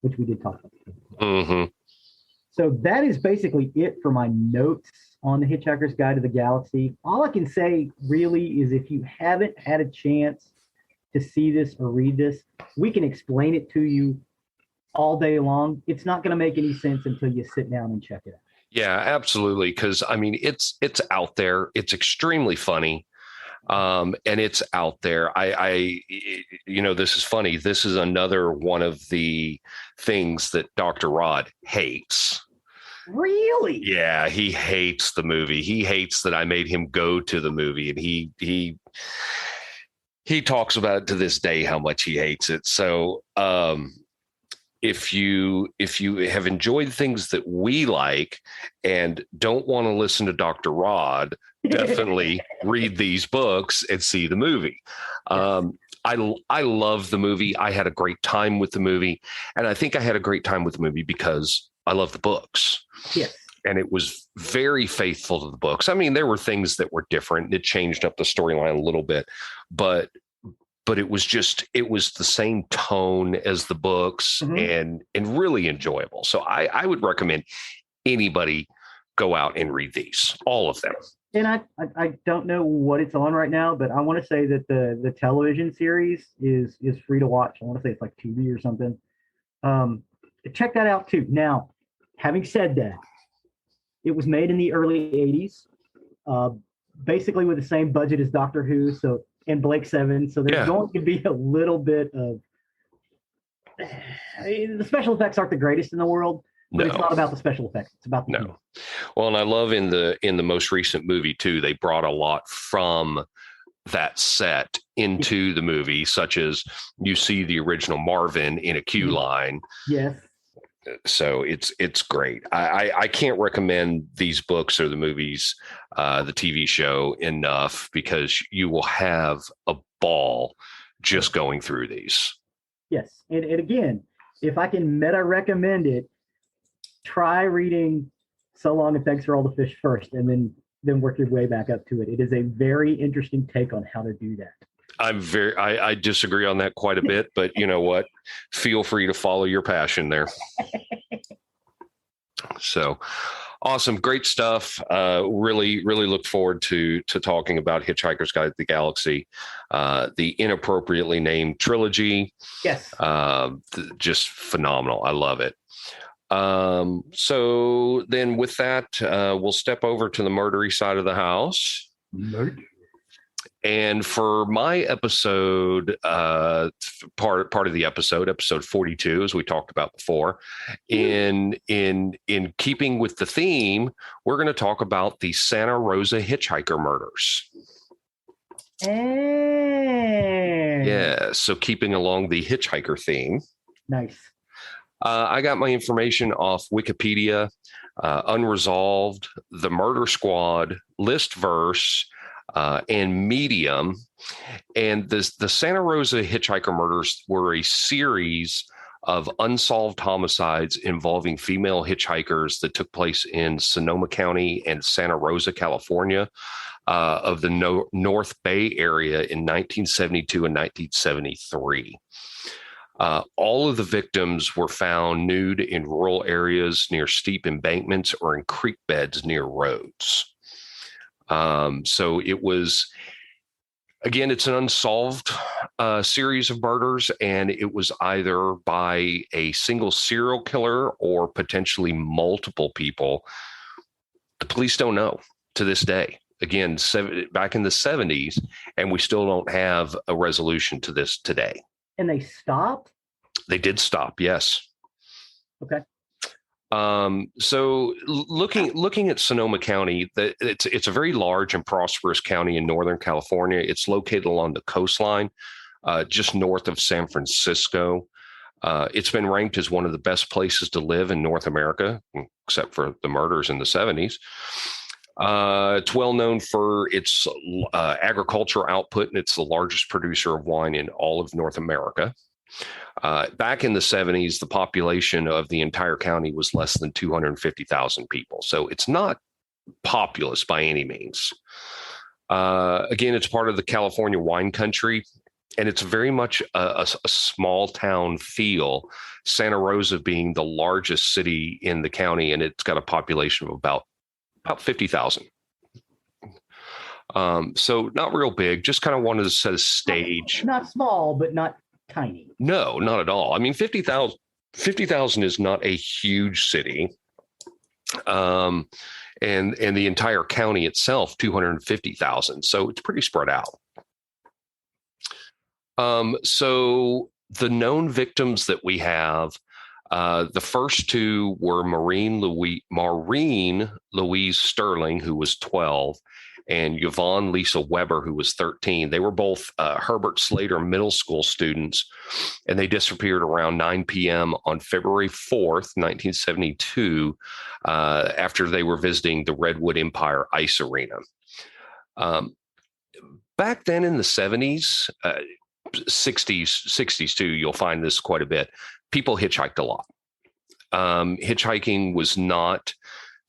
which we did talk about. Mm-hmm. So that is basically it for my notes on The Hitchhiker's Guide to the Galaxy. All I can say really is if you haven't had a chance to see this or read this. We can explain it to you all day long. It's not going to make any sense until you sit down and check it out. Yeah, absolutely. Because I mean, it's out there. It's extremely funny, and it's out there. This is funny. This is another one of the things that Dr. Rod hates. Really? Yeah, he hates the movie. He hates that I made him go to the movie, and he talks about it to this day how much he hates it. So, if you have enjoyed things that we like and don't want to listen to Dr. Rod, definitely read these books and see the movie. I love the movie. I had a great time with the movie, and I think I had a great time with the movie because I love the books. Yes. And it was very faithful to the books. I mean, there were things that were different. It changed up the storyline a little bit, but it was the same tone as the books, and really enjoyable. So I would recommend anybody go out and read these, all of them. And I don't know what it's on right now, but I want to say that the television series is free to watch. I want to say it's like TV or something. Check that out too. Now, having said that, it was made in the early 80s, basically with the same budget as Doctor Who, and Blake Seven. So there's going to be a little bit of the special effects aren't the greatest in the world, but it's not about the special effects. It's about the people. Well, and I love in the most recent movie too, they brought a lot from that set into the movie, such as you see the original Marvin in a queue line. Yes. So it's great. I can't recommend these books or the movies, the TV show enough, because you will have a ball just going through these. Yes. And again, if I can meta recommend it, try reading So Long and Thanks for All the Fish first, and then work your way back up to it. It is a very interesting take on how to do that. I disagree on that quite a bit, but you know what? Feel free to follow your passion there. So awesome. Great stuff. Really look forward to talking about Hitchhiker's Guide to the Galaxy, the inappropriately named trilogy. Yes. Just phenomenal. I love it. So then with that, we'll step over to the murdery side of the house. Murder. And for my episode, part of the episode 42, as we talked about before, in keeping with the theme, we're going to talk about the Santa Rosa Hitchhiker Murders. Hey. Yeah, so keeping along the hitchhiker theme. Nice. I got my information off Wikipedia, Unresolved, The Murder Squad, Listverse, and Medium. And the Santa Rosa Hitchhiker Murders were a series of unsolved homicides involving female hitchhikers that took place in Sonoma County and Santa Rosa, California, of the North Bay area in 1972 and 1973. All of the victims were found nude in rural areas near steep embankments or in creek beds near roads. So it was, again, it's an unsolved series of murders, and it was either by a single serial killer or potentially multiple people. The police don't know to this day. Again, back in the 70s, and we still don't have a resolution to this today. And they stopped? They did stop, yes. Okay. So looking at Sonoma County, it's a very large and prosperous county in Northern California. It's located along the coastline, just north of San Francisco. It's been ranked as one of the best places to live in North America, except for the murders in the 70s. It's well known for its agricultural output, and it's the largest producer of wine in all of North America. Back in the 70s, the population of the entire county was less than 250,000 people. So it's not populous by any means. Again, it's part of the California wine country, and it's very much a small town feel, Santa Rosa being the largest city in the county, and it's got a population of about 50,000. So not real big, just kind of wanted to set a stage. Not small, but not tiny. No, not at all. I mean, 50,000 is not a huge city. And the entire county itself, 250,000. So it's pretty spread out. So the known victims that we have, the first two were Maureen Louise Sterling, who was 12, and Yvonne Lisa Weber, who was 13. They were both Herbert Slater Middle School students, and they disappeared around 9 p.m. on February 4th, 1972, after they were visiting the Redwood Empire Ice Arena. Back then in the 70s, 60s too, you'll find this quite a bit. People hitchhiked a lot. Hitchhiking was not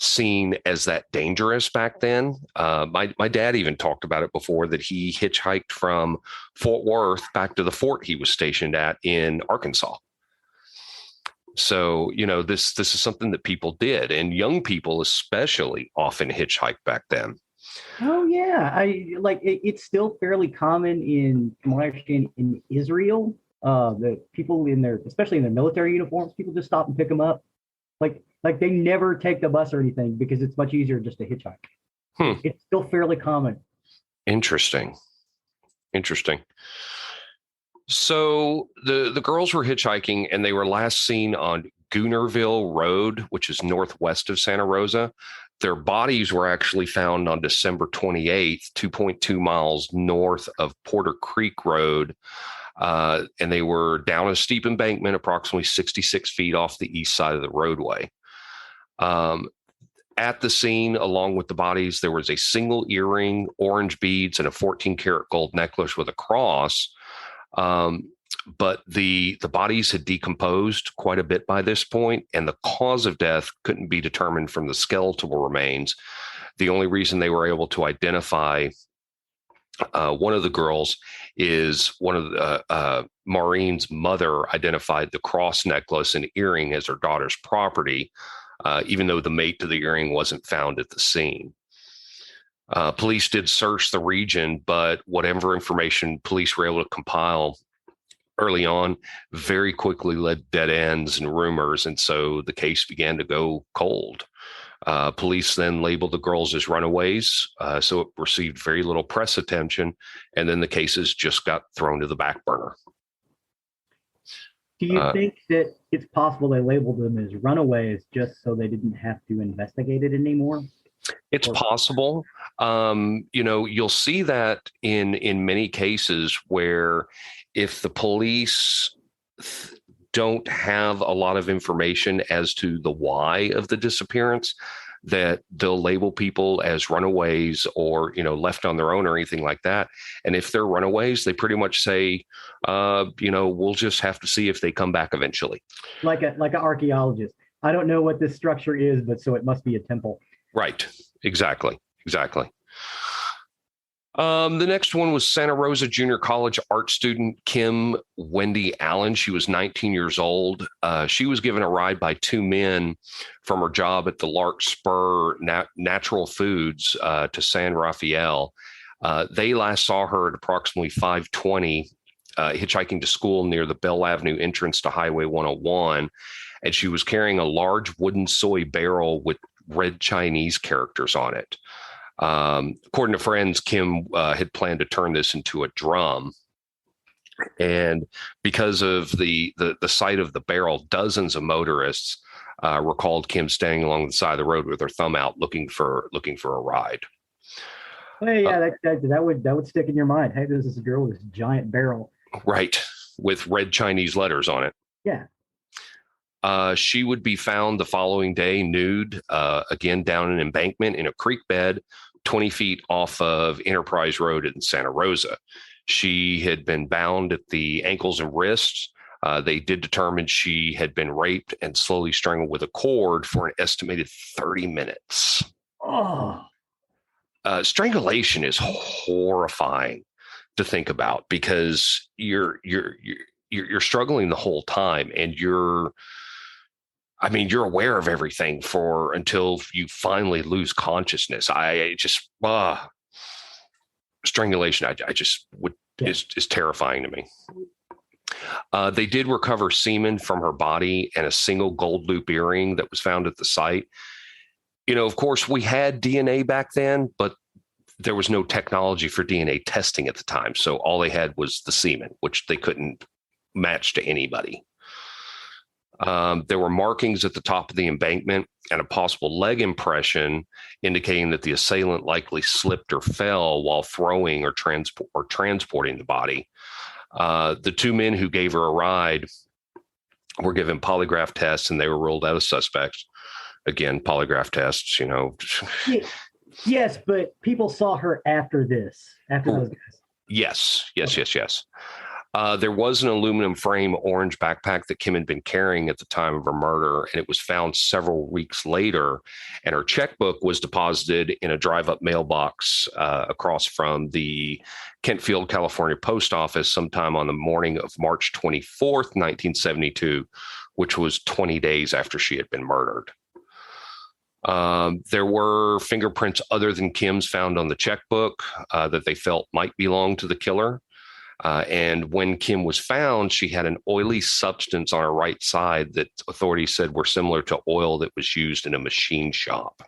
seen as that dangerous back then. My dad even talked about it before, that he hitchhiked from Fort Worth back to the fort he was stationed at in Arkansas. So, this is something that people did, and young people especially often hitchhiked back then. Oh yeah, it's still fairly common from what I understand, in Israel. The people especially in their military uniforms, people just stop and pick them up. Like they never take the bus or anything because it's much easier just to hitchhike. It's still fairly common. Interesting. So the girls were hitchhiking, and they were last seen on Goonerville Road, which is northwest of Santa Rosa. Their bodies were actually found on December 28th, 2.2 miles north of Porter Creek Road. And they were down a steep embankment, approximately 66 feet off the east side of the roadway. At the scene, along with the bodies, there was a single earring, orange beads, and a 14-karat gold necklace with a cross. But the bodies had decomposed quite a bit by this point, and the cause of death couldn't be determined from the skeletal remains. The only reason they were able to identify one of the girls is one of the Maureen's mother identified the cross necklace and earring as her daughter's property, even though the mate to the earring wasn't found at the scene. Police did search the region, but whatever information police were able to compile early on very quickly led dead ends and rumors, and so the case began to go cold. Police then labeled the girls as runaways, so it received very little press attention, and then the cases just got thrown to the back burner. Do you think that it's possible they labeled them as runaways just so they didn't have to investigate it anymore? It's possible. You'll see that in many cases where if the police don't have a lot of information as to the why of the disappearance, that they'll label people as runaways or, left on their own or anything like that. And if they're runaways, they pretty much say, we'll just have to see if they come back eventually. Like an archaeologist. I don't know what this structure is, but so it must be a temple. Right. Exactly. The next one was Santa Rosa Junior College art student Kim Wendy Allen. She was 19 years old. She was given a ride by two men from her job at the Larkspur Natural Foods to San Rafael. They last saw her at approximately 5:20, hitchhiking to school near the Bell Avenue entrance to Highway 101. And she was carrying a large wooden soy barrel with red Chinese characters on it. According to friends, Kim had planned to turn this into a drum. And because of the sight of the barrel, dozens of motorists recalled Kim standing along the side of the road with her thumb out, looking for a ride. Well, yeah, that would stick in your mind. Hey, this is a girl with this giant barrel. Right, with red Chinese letters on it. Yeah. She would be found the following day nude, again down an embankment in a creek bed 20 feet off of Enterprise Road in Santa Rosa. She had been bound at the ankles and wrists. They did determine she had been raped and slowly strangled with a cord for an estimated 30 minutes. Oh. Strangulation is horrifying to think about because you're struggling the whole time, and you're aware of everything until you finally lose consciousness. strangulation, I just would is terrifying to me. They did recover semen from her body and a single gold loop earring that was found at the site. Of course, we had DNA back then, but there was no technology for DNA testing at the time. So all they had was the semen, which they couldn't match to anybody. There were markings at the top of the embankment and a possible leg impression indicating that the assailant likely slipped or fell while throwing or transporting the body. The two men who gave her a ride were given polygraph tests and they were ruled out as suspects. Again, polygraph tests, Yes, but people saw her after those guys. Yes. There was an aluminum frame orange backpack that Kim had been carrying at the time of her murder, and it was found several weeks later. And her checkbook was deposited in a drive-up mailbox across from the Kentfield, California post office sometime on the morning of March 24th, 1972, which was 20 days after she had been murdered. There were fingerprints other than Kim's found on the checkbook that they felt might belong to the killer. And when Kim was found, she had an oily substance on her right side that authorities said were similar to oil that was used in a machine shop.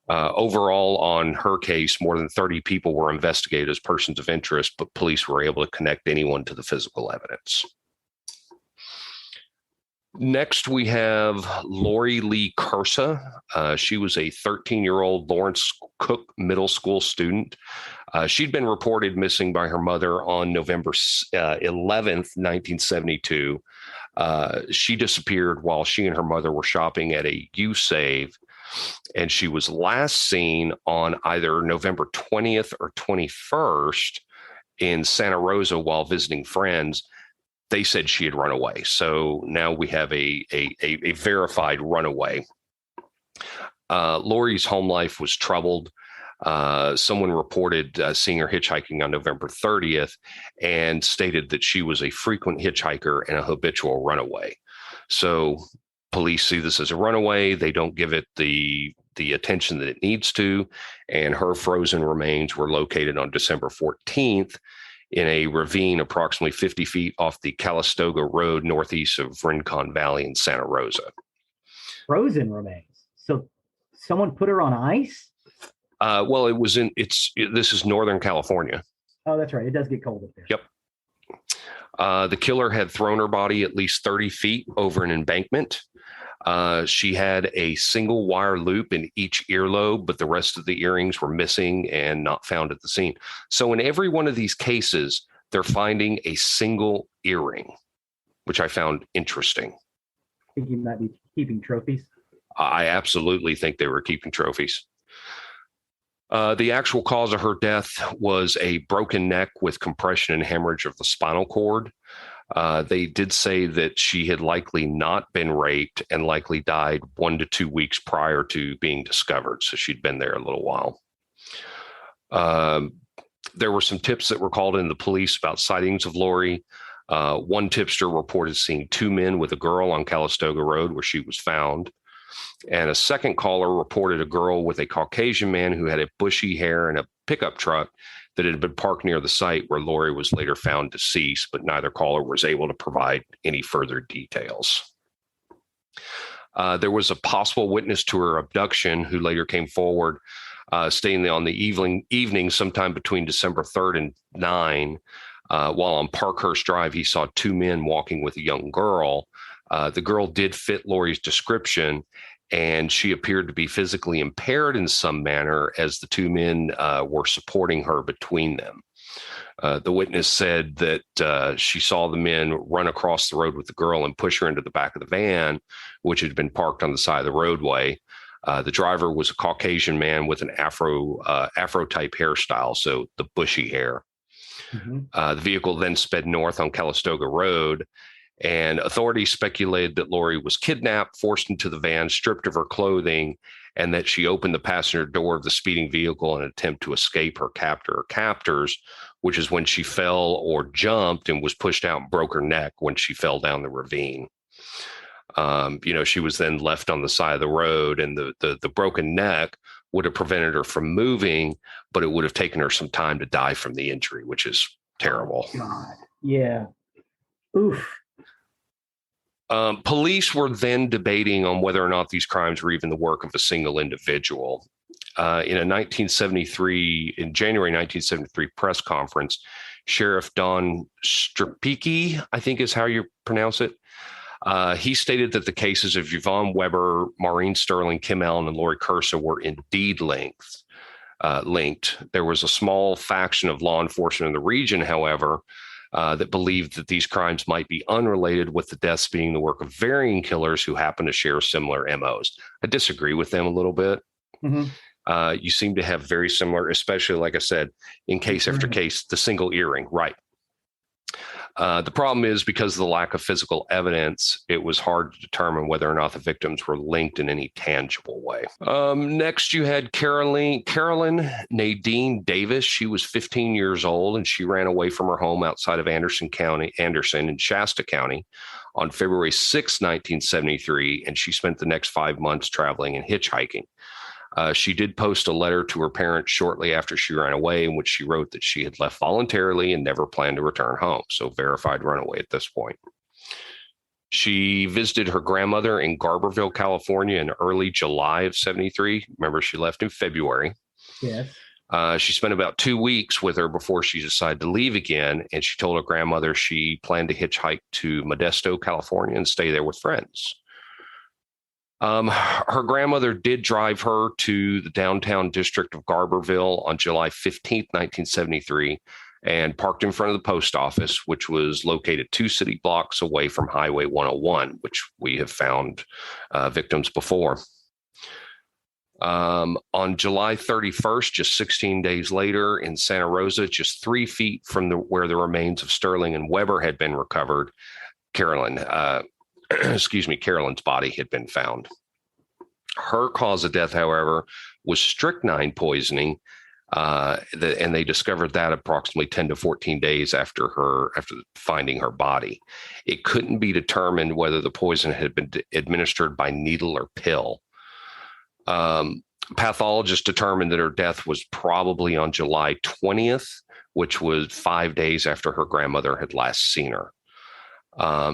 Overall, on her case, more than 30 people were investigated as persons of interest, but police were able to connect anyone to the physical evidence. Next, we have Lori Lee Cursa. She was a 13-year-old Lawrence Cook Middle School student. She'd been reported missing by her mother on November 11th, 1972. She disappeared while she and her mother were shopping at a U-Save, and she was last seen on either November 20th or 21st in Santa Rosa while visiting friends. They said she had run away. So now we have a verified runaway. Lori's home life was troubled. Someone reported seeing her hitchhiking on November 30th and stated that she was a frequent hitchhiker and a habitual runaway. So police see this as a runaway. They don't give it the attention that it needs to. And her frozen remains were located on December 14th in a ravine approximately 50 feet off the Calistoga Road, northeast of Rincon Valley in Santa Rosa. Frozen remains. So someone put her on ice? Well, this is Northern California. Oh, that's right. It does get cold up there. Yep. The killer had thrown her body at least 30 feet over an embankment. She had a single wire loop in each earlobe, but the rest of the earrings were missing and not found at the scene. So in every one of these cases, they're finding a single earring, which I found interesting. I think you might be keeping trophies. I absolutely think they were keeping trophies. The actual cause of her death was a broken neck with compression and hemorrhage of the spinal cord. They did say that she had likely not been raped and likely died 1 to 2 weeks prior to being discovered. So she'd been there a little while. There were some tips that were called in the police about sightings of Lori. One tipster reported seeing two men with a girl on Calistoga Road where she was found. And a second caller reported a girl with a Caucasian man who had a bushy hair and a pickup truck that had been parked near the site where Lori was later found deceased, but neither caller was able to provide any further details. There was a possible witness to her abduction who later came forward, stating that on the evening sometime between December 3rd and 9, while on Parkhurst Drive, he saw two men walking with a young girl. The girl did fit Lori's description, and she appeared to be physically impaired in some manner as the two men were supporting her between them. The witness said that she saw the men run across the road with the girl and push her into the back of the van, which had been parked on the side of the roadway. The driver was a Caucasian man with an afro-type hairstyle, so the bushy hair. Mm-hmm. The vehicle then sped north on Calistoga Road, and authorities speculated that Lori was kidnapped, forced into the van, stripped of her clothing, and that she opened the passenger door of the speeding vehicle in an attempt to escape her captor or captors, which is when she fell or jumped and was pushed out and broke her neck when she fell down the ravine. She was then left on the side of the road, and the broken neck would have prevented her from moving, but it would have taken her some time to die from the injury, which is terrible. Oh, God. Yeah. Oof. Police were then debating on whether or not these crimes were even the work of a single individual. In January 1973 press conference, Sheriff Don Strapicki, I think is how you pronounce it, he stated that the cases of Yvonne Weber, Maureen Sterling, Kim Allen, and Lori Cursa were indeed linked. There was a small faction of law enforcement in the region, however, that believed that these crimes might be unrelated, with the deaths being the work of varying killers who happen to share similar MOs. I disagree with them a little bit. Mm-hmm. You seem to have very similar, especially, like I said, in case after case, the single earring, right? The problem is, because of the lack of physical evidence, it was hard to determine whether or not the victims were linked in any tangible way. Next, you had Carolyn Nadine Davis. She was 15 years old, and she ran away from her home outside of Anderson in Shasta County on February 6, 1973, and she spent the next 5 months traveling and hitchhiking. She did post a letter to her parents shortly after she ran away, in which she wrote that she had left voluntarily and never planned to return home. So verified runaway at this point. She visited her grandmother in Garberville, California in early July of 73. Remember, she left in February. Yes. She spent about 2 weeks with her before she decided to leave again. And she told her grandmother she planned to hitchhike to Modesto, California, and stay there with friends. Her grandmother did drive her to the downtown district of Garberville on July 15th, 1973, and parked in front of the post office, which was located 2 city blocks away from Highway 101, which we have found victims before. On July 31st, just 16 days later, in Santa Rosa, just 3 feet from where the remains of Sterling and Weber had been recovered, Carolyn's body had been found. Her cause of death, however, was strychnine poisoning, and they discovered that approximately 10 to 14 days after finding her body. It couldn't be determined whether the poison had been administered by needle or pill. Pathologists determined that her death was probably on July 20th, which was 5 days after her grandmother had last seen her.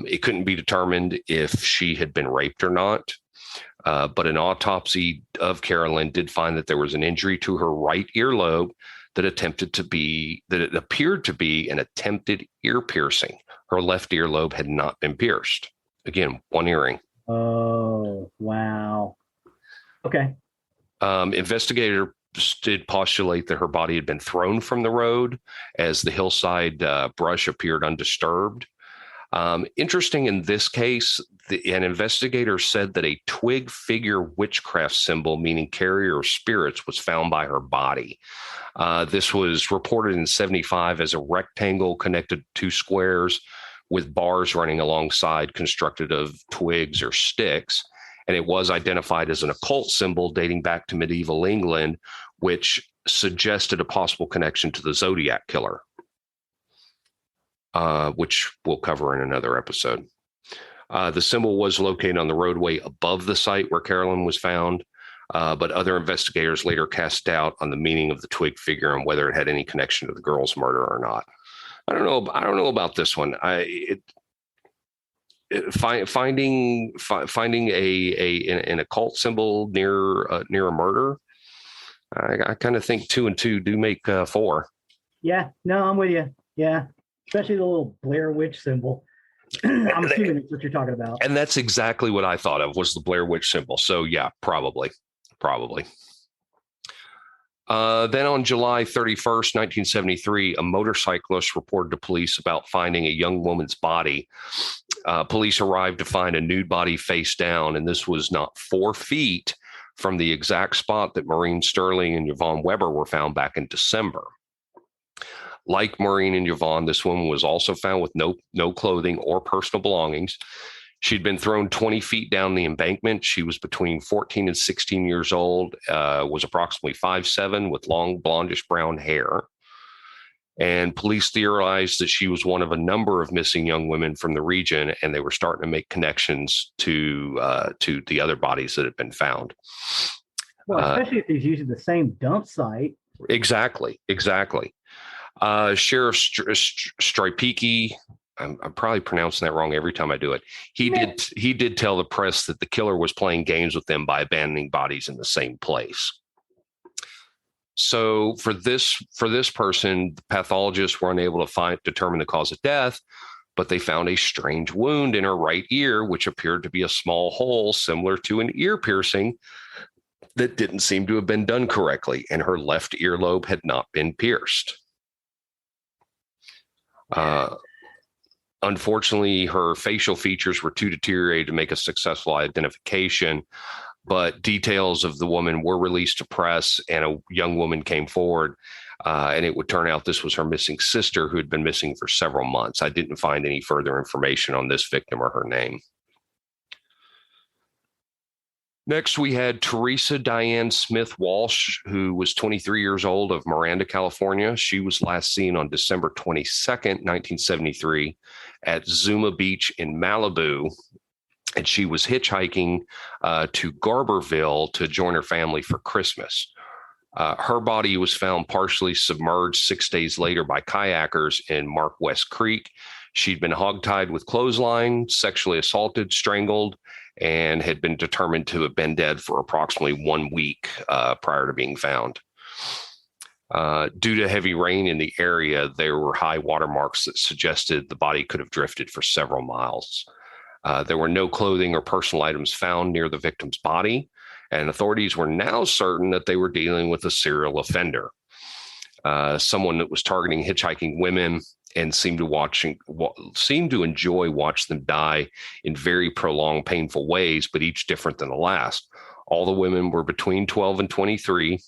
It couldn't be determined if she had been raped or not, but an autopsy of Carolyn did find that there was an injury to her right earlobe that it appeared to be an attempted ear piercing. Her left earlobe had not been pierced. Again, one earring. Oh, wow. Okay. Investigators did postulate that her body had been thrown from the road, as the hillside brush appeared undisturbed. Interesting in this case, an investigator said that a twig figure witchcraft symbol, meaning carrier of spirits, was found by her body. This was reported in 75 as a rectangle connected to 2 squares with bars running alongside, constructed of twigs or sticks. And it was identified as an occult symbol dating back to medieval England, which suggested a possible connection to the Zodiac killer. Which we'll cover in another episode. The symbol was located on the roadway above the site where Carolyn was found, but other investigators later cast doubt on the meaning of the twig figure and whether it had any connection to the girl's murder or not. I don't know about this one. Finding an occult symbol near a murder, I kind of think 2 and 2 do make 4. Yeah, no, I'm with you. Yeah. Especially the little Blair Witch symbol. I'm assuming it's what you're talking about. And that's exactly what I thought of, was the Blair Witch symbol. So yeah, probably. Then on July 31st, 1973, a motorcyclist reported to police about finding a young woman's body. Police arrived to find a nude body face down, and this was not 4 feet from the exact spot that Maureen Sterling and Yvonne Weber were found back in December. Like Maureen and Yvonne, this woman was also found with no clothing or personal belongings. She'd been thrown 20 feet down the embankment. She was between 14 and 16 years old, was approximately 5'7", with long blondish brown hair. And police theorized that she was one of a number of missing young women from the region, and they were starting to make connections to the other bodies that had been found. Well, especially if he's using the same dump site. Exactly. Sheriff Stripecki, I'm probably pronouncing that wrong every time I do it. He did tell the press that the killer was playing games with them by abandoning bodies in the same place. So for this person, the pathologists were unable to determine the cause of death, but they found a strange wound in her right ear, which appeared to be a small hole similar to an ear piercing that didn't seem to have been done correctly, and her left earlobe had not been pierced. Unfortunately, her facial features were too deteriorated to make a successful identification, but details of the woman were released to press, and a young woman came forward, and it would turn out this was her missing sister, who had been missing for several months. I didn't find any further information on this victim or her name. Next, we had Teresa Diane Smith Walsh, who was 23 years old, of Miranda, California. She was last seen on December 22nd, 1973, at Zuma Beach in Malibu, and she was hitchhiking to Garberville to join her family for Christmas. Her body was found partially submerged 6 days later by kayakers in Mark West Creek. She'd been hogtied with clothesline, sexually assaulted, strangled, and had been determined to have been dead for approximately 1 week prior to being found. Due to heavy rain in the area, there were high water marks that suggested the body could have drifted for several miles. There were no clothing or personal items found near the victim's body, and authorities were now certain that they were dealing with a serial offender, someone that was targeting hitchhiking women and seemed to enjoy watching them die in very prolonged, painful ways, but each different than the last. All the women were between 12 and 23.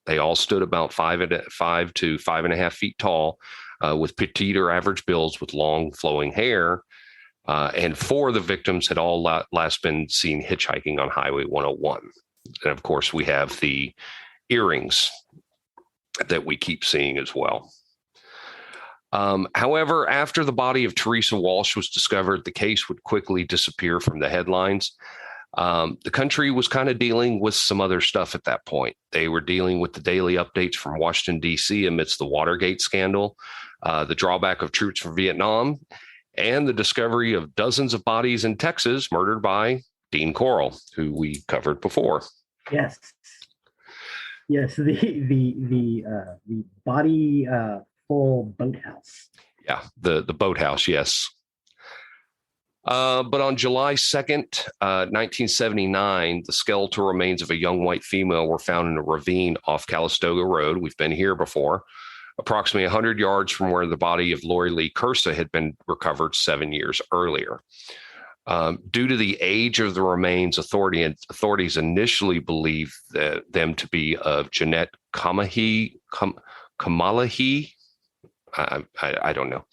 They all stood about 5 to 5.5 feet tall, with petite or average builds with long flowing hair. And 4 of the victims had all last been seen hitchhiking on Highway 101. And of course, we have the earrings that we keep seeing as well. However, after the body of Teresa Walsh was discovered, the case would quickly disappear from the headlines. The country was kind of dealing with some other stuff at that point. They were dealing with the daily updates from Washington, D.C. amidst the Watergate scandal, the drawback of troops from Vietnam, and the discovery of dozens of bodies in Texas murdered by Dean Corll, who we covered before. Yes. The body full boathouse. Yeah, the boathouse. Yes. But on July 2nd, 1979, the skeletal remains of a young white female were found in a ravine off Calistoga Road. We've been here before, approximately 100 yards from where the body of Lori Lee Cursa had been recovered 7 years earlier. Due to the age of the remains, authorities initially believed them to be of Jeanette Kamalahi. I don't know.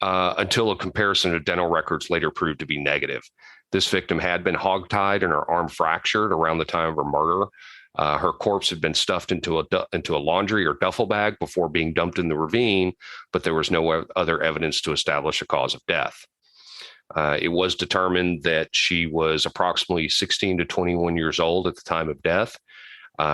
Until a comparison of dental records later proved to be negative. This victim had been hogtied and her arm fractured around the time of her murder. Her corpse had been stuffed into a laundry or duffel bag before being dumped in the ravine, but there was no other evidence to establish a cause of death. It was determined that she was approximately 16 to 21 years old at the time of death.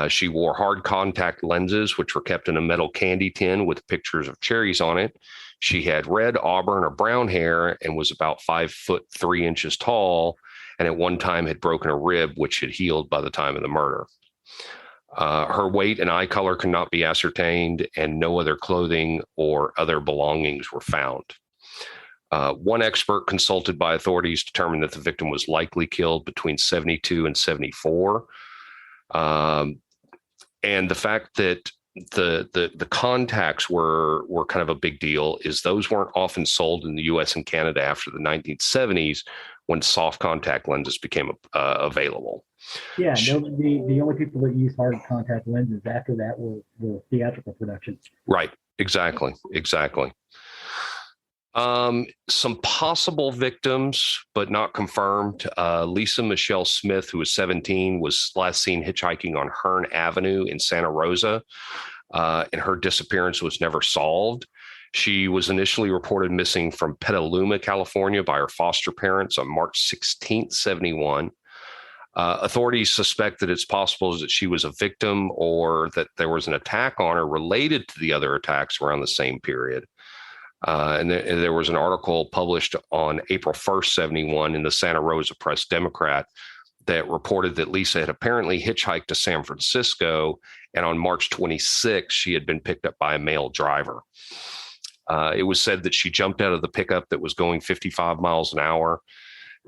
She wore hard contact lenses, which were kept in a metal candy tin with pictures of cherries on it. She had red, auburn, or brown hair and was about 5'3" tall, and at one time had broken a rib, which had healed by the time of the murder. Her weight and eye color could not be ascertained, and no other clothing or other belongings were found. One expert consulted by authorities determined that the victim was likely killed between 72 and 74. And the fact that the contacts were kind of a big deal is those weren't often sold in the U.S. and Canada after the 1970s when soft contact lenses became available. Yeah, the only people that use hard contact lenses after that were theatrical productions. Right, exactly. Some possible victims, but not confirmed. Lisa Michelle Smith, who was 17, was last seen hitchhiking on Hearn Avenue in Santa Rosa, and her disappearance was never solved. She was initially reported missing from Petaluma, California by her foster parents on March 16th, 71. Authorities suspect that it's possible that she was a victim or that there was an attack on her related to the other attacks around the same period. And there was an article published on April 1st, 71 in the Santa Rosa Press-Democrat that reported that Lisa had apparently hitchhiked to San Francisco, and on March 26th, she had been picked up by a male driver. It was said that she jumped out of the pickup that was going 55 miles an hour.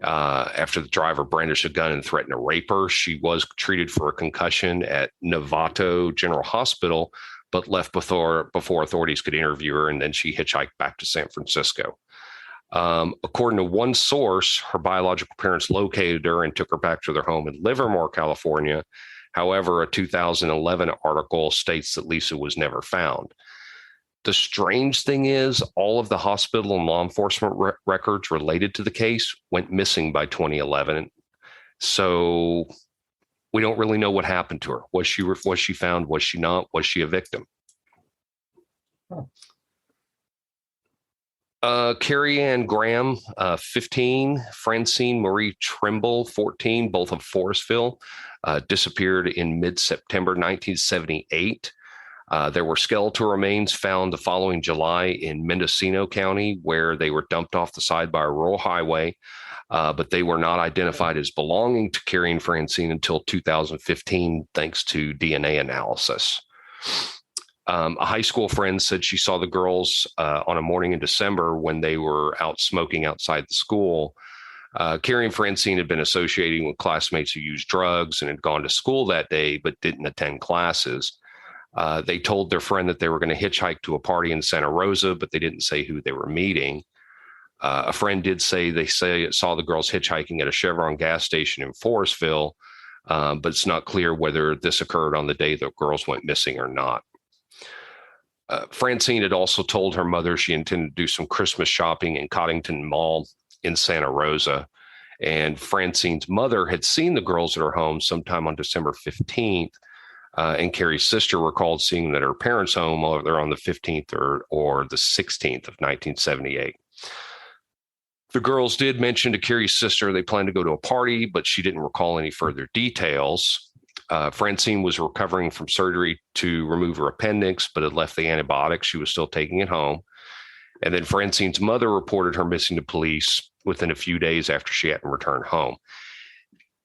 After the driver brandished a gun and threatened to rape her. She was treated for a concussion at Novato General Hospital, but left before authorities could interview her, and then she hitchhiked back to San Francisco. According to one source, her biological parents located her and took her back to their home in Livermore, California. However, a 2011 article states that Lisa was never found. The strange thing is, all of the hospital and law enforcement records related to the case went missing by 2011. So we don't really know what happened to her. Was she found? Was she not? Was she a victim? Carrie Ann Graham, 15, Francine Marie Trimble, 14, both of Forestville, disappeared in mid-September 1978. There were skeletal remains found the following July in Mendocino County, where they were dumped off the side by a rural highway, but they were not identified as belonging to Carrie and Francine until 2015, thanks to DNA analysis. A high school friend said she saw the girls on a morning in December when they were out smoking outside the school. Carrie and Francine had been associating with classmates who used drugs and had gone to school that day, but didn't attend classes. They told their friend that they were going to hitchhike to a party in Santa Rosa, but they didn't say who they were meeting. A friend did say they saw the girls hitchhiking at a Chevron gas station in Forestville, but it's not clear whether this occurred on the day the girls went missing or not. Francine had also told her mother she intended to do some Christmas shopping in Coddington Mall in Santa Rosa. And Francine's mother had seen the girls at her home sometime on December 15th. And Carrie's sister recalled seeing that her parents' home either on the 15th or the 16th of 1978. The girls did mention to Carrie's sister they planned to go to a party, but she didn't recall any further details. Francine was recovering from surgery to remove her appendix, but had left the antibiotics she was still taking at home. And then Francine's mother reported her missing to police within a few days after she hadn't returned home.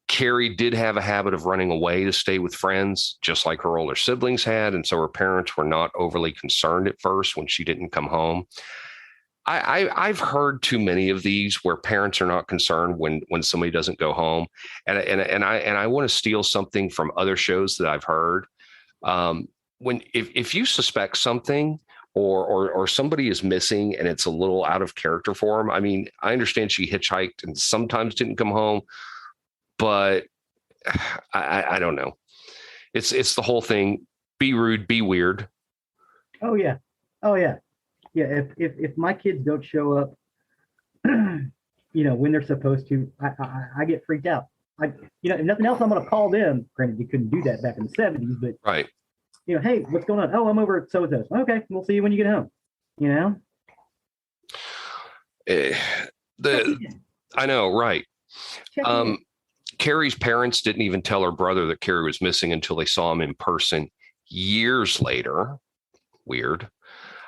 Carrie did have a habit of running away to stay with friends, just like her older siblings had. And so her parents were not overly concerned at first when she didn't come home. I've heard too many of these where parents are not concerned when somebody doesn't go home. And I want to steal something from other shows that I've heard. If you suspect something or somebody is missing and it's a little out of character for them. I mean, I understand she hitchhiked and sometimes didn't come home, but I don't know. It's the whole thing. Be rude, be weird. Oh yeah. Yeah, if my kids don't show up, when they're supposed to, I get freaked out. If nothing else, I'm going to call them. Granted, you couldn't do that back in the 70s, but right. Hey, what's going on? Oh, I'm over at so-and-so's. Okay, we'll see you when you get home. I know, right. Carrie's parents didn't even tell her brother that Carrie was missing until they saw him in person years later. Weird.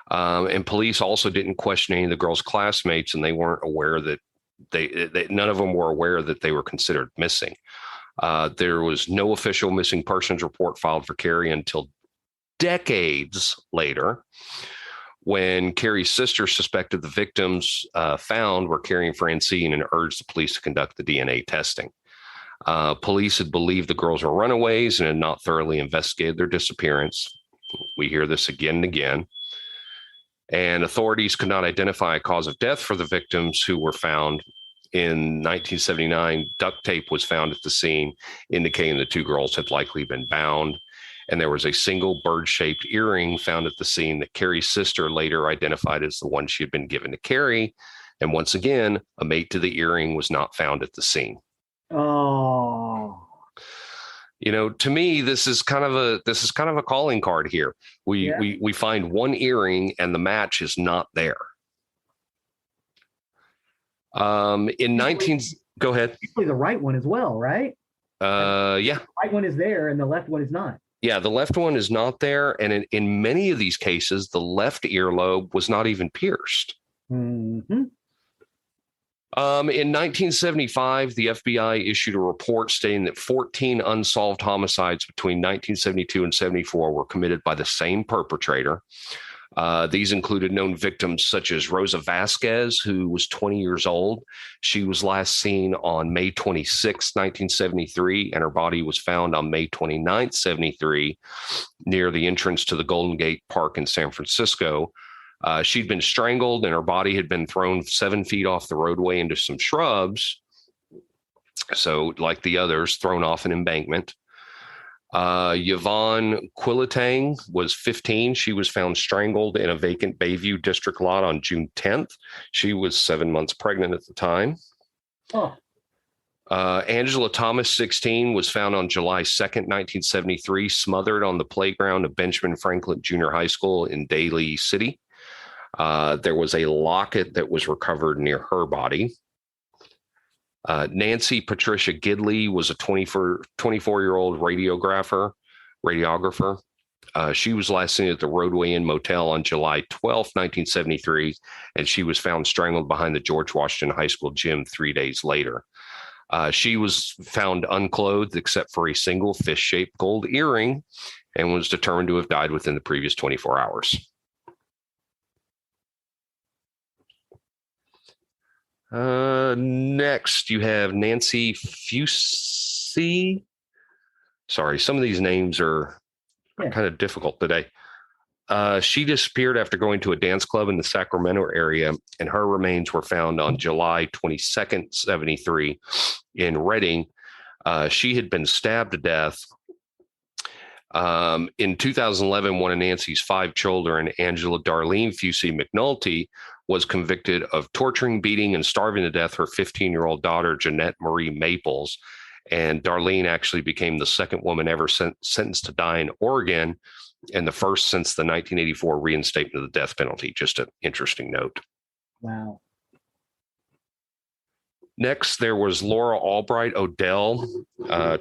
And police also didn't question any of the girls' classmates, and they weren't aware that none of them were aware that they were considered missing. There was no official missing persons report filed for Carrie until decades later, when Carrie's sister suspected the victims found were Carrie and Francine and urged the police to conduct the DNA testing. Police had believed the girls were runaways and had not thoroughly investigated their disappearance. We hear this again and again. And authorities could not identify a cause of death for the victims who were found. In 1979, duct tape was found at the scene, indicating the two girls had likely been bound. And there was a single bird-shaped earring found at the scene that Carrie's sister later identified as the one she had been given to Carrie. And once again, a mate to the earring was not found at the scene. Oh. To me, this is kind of a calling card here. We find one earring and the match is not there. Go ahead. Usually the right one as well, right? Yeah. The right one is there and the left one is not. Yeah, the left one is not there. And in many of these cases, the left earlobe was not even pierced. Mm-hmm. In 1975, the FBI issued a report stating that 14 unsolved homicides between 1972 and 74 were committed by the same perpetrator. These included known victims such as Rosa Vasquez, who was 20 years old. She was last seen on May 26, 1973, and her body was found on May 29, 73, near the entrance to the Golden Gate Park in San Francisco. She'd been strangled and her body had been thrown 7 feet off the roadway into some shrubs. So, like the others, thrown off an embankment. Yvonne Quillatang was 15. She was found strangled in a vacant Bayview district lot on June 10th. She was 7 months pregnant at the time. Oh. Angela Thomas, 16, was found on July 2nd, 1973, smothered on the playground of Benjamin Franklin Junior High School in Daly City. There was a locket that was recovered near her body. Nancy Patricia Gidley was a 24-year-old radiographer. She was last seen at the Roadway Inn Motel on July 12, 1973, and she was found strangled behind the George Washington High School gym 3 days later. She was found unclothed except for a single fish-shaped gold earring and was determined to have died within the previous 24 hours. Next, you have Nancy Fusey. Sorry, some of these names are kind of difficult today. She disappeared after going to a dance club in the Sacramento area, and her remains were found on July 22nd, 73 in Redding. She had been stabbed to death. In 2011, one of Nancy's 5 children, Angela Darlene Fusey McNulty, was convicted of torturing, beating, and starving to death her 15-year-old daughter, Jeanette Marie Maples. And Darlene actually became the second woman ever sentenced to die in Oregon and the first since the 1984 reinstatement of the death penalty. Just an interesting note. Wow. Next, there was Laura Albright Odell,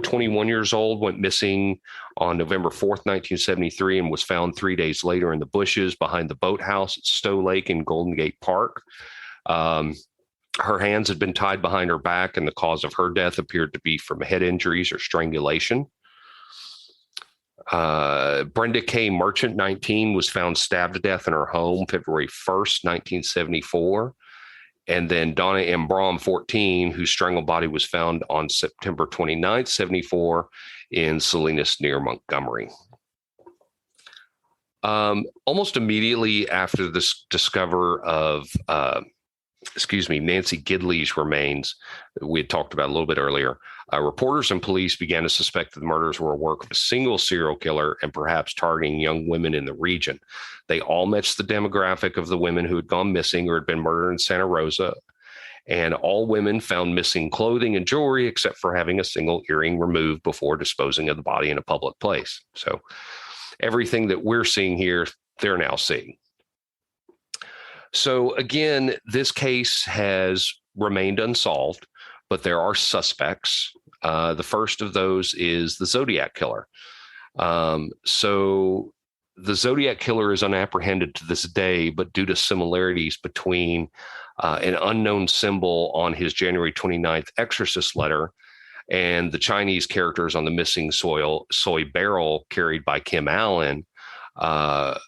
21 years old, went missing on November 4th, 1973, and was found 3 days later in the bushes behind the boathouse at Stowe Lake in Golden Gate Park. Her hands had been tied behind her back, and the cause of her death appeared to be from head injuries or strangulation. Brenda K. Merchant, 19, was found stabbed to death in her home February 1st, 1974. And then Donna M. Braum, 14, whose strangled body was found on September 29th, 74, in Salinas near Montgomery. Almost immediately after this discovery of Nancy Gidley's remains that we had talked about a little bit earlier, reporters and police began to suspect that the murders were a work of a single serial killer and perhaps targeting young women in the region. They all matched the demographic of the women who had gone missing or had been murdered in Santa Rosa, and all women found missing clothing and jewelry except for having a single earring removed before disposing of the body in a public place. So everything that we're seeing here, they're now seeing. So again, this case has remained unsolved, but there are suspects. The first of those is the Zodiac Killer. So the Zodiac Killer is unapprehended to this day, but due to similarities between an unknown symbol on his January 29th exorcist letter and the Chinese characters on the missing soy barrel carried by Kim Allen, are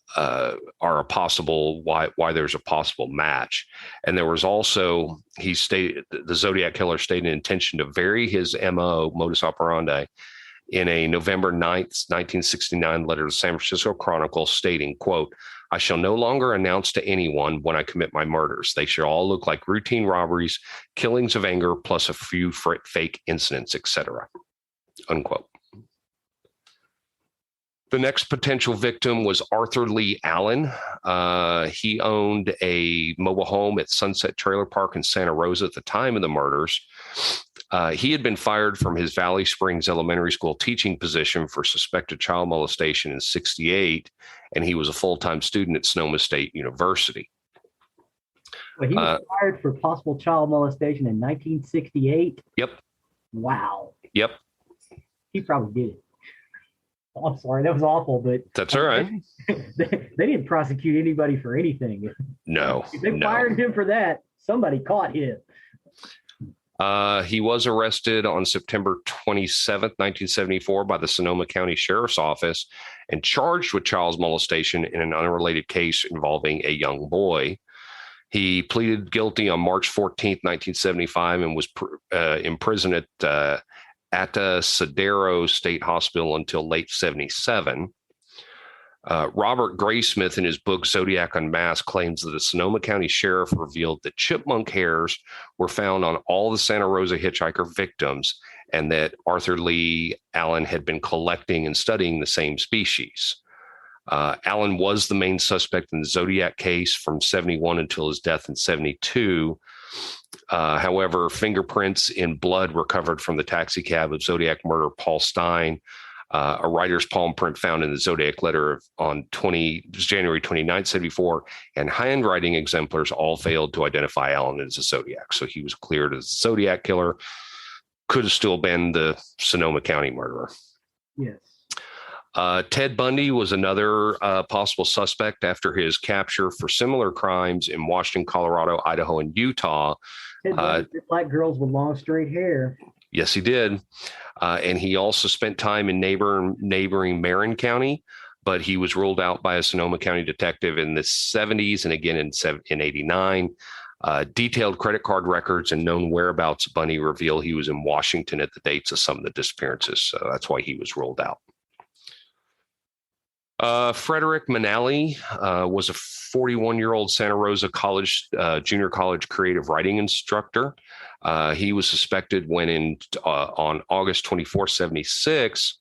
a possible why there's a possible match. And there was also, the Zodiac Killer stated an intention to vary his modus operandi in a November 9th, 1969 letter to the San Francisco Chronicle stating, quote, "I shall no longer announce to anyone when I commit my murders. They should all look like routine robberies, killings of anger, plus a few fake incidents, etc." Unquote. The next potential victim was Arthur Lee Allen. He owned a mobile home at Sunset Trailer Park in Santa Rosa at the time of the murders. He had been fired from his Valley Springs Elementary School teaching position for suspected child molestation in '68, and he was a full-time student at Sonoma State University. Well, he was fired for possible child molestation in 1968? Yep. Wow. Yep. He probably did it. Oh, I'm sorry, that was awful, but that's all right. They didn't prosecute anybody for anything. No. If they fired him for that, somebody caught him. He was arrested on September 27th, 1974 by the Sonoma County Sheriff's Office and charged with child molestation in an unrelated case involving a young boy. He pleaded guilty on March 14th, 1975 and was imprisoned at Atascadero State Hospital until late 77. Robert Graysmith, in his book Zodiac Unmasked, claims that the Sonoma County Sheriff revealed that chipmunk hairs were found on all the Santa Rosa Hitchhiker victims and that Arthur Lee Allen had been collecting and studying the same species. Allen was the main suspect in the Zodiac case from 71 until his death in 72. However, fingerprints in blood recovered from the taxi cab of Zodiac murderer Paul Stein, a writer's palm print found in the Zodiac letter on January 29, 74, and handwriting exemplars all failed to identify Allen as a Zodiac. So he was cleared as a Zodiac killer. Could have still been the Sonoma County murderer. Yes. Ted Bundy was another possible suspect after his capture for similar crimes in Washington, Colorado, Idaho, and Utah. Ted Bundy did like girls with long, straight hair. Yes, he did. And he also spent time in neighboring Marin County, but he was ruled out by a Sonoma County detective in the 70s and again in 89. Detailed credit card records and known whereabouts of Bundy reveal he was in Washington at the dates of some of the disappearances. So that's why he was ruled out. Frederick Manali was a 41-year-old Santa Rosa junior college creative writing instructor. He was suspected when on August 24, 76,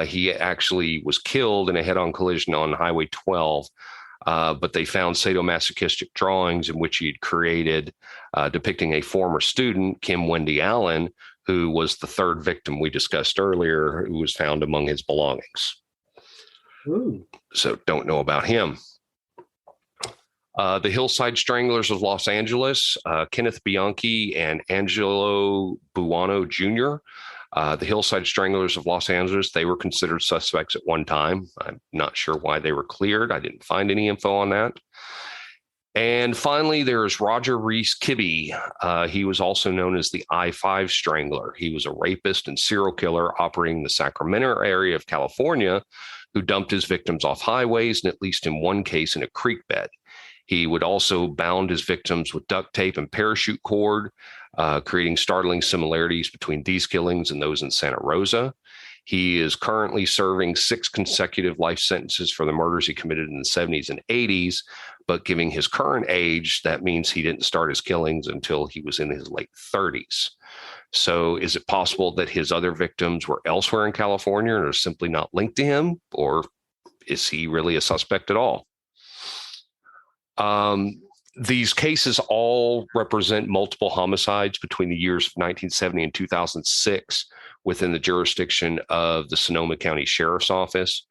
he actually was killed in a head-on collision on Highway 12. But they found sadomasochistic drawings in which he had created depicting a former student, Kim Wendy Allen, who was the third victim we discussed earlier, who was found among his belongings. Ooh. So don't know about him. The Hillside Stranglers of Los Angeles, Kenneth Bianchi and Angelo Buono Jr. The Hillside Stranglers of Los Angeles, they were considered suspects at one time. I'm not sure why they were cleared. I didn't find any info on that. And finally, there's Roger Reese Kibbe. He was also known as the I-5 Strangler. He was a rapist and serial killer operating in the Sacramento area of California who dumped his victims off highways and at least in one case in a creek bed. He would also bound his victims with duct tape and parachute cord, creating startling similarities between these killings and those in Santa Rosa. He is currently serving 6 consecutive life sentences for the murders he committed in the 70s and 80s, but given his current age, that means he didn't start his killings until he was in his late 30s. So is it possible that his other victims were elsewhere in California and are simply not linked to him, or is he really a suspect at all? These cases all represent multiple homicides between the years of 1970 and 2006 within the jurisdiction of the Sonoma County Sheriff's Office.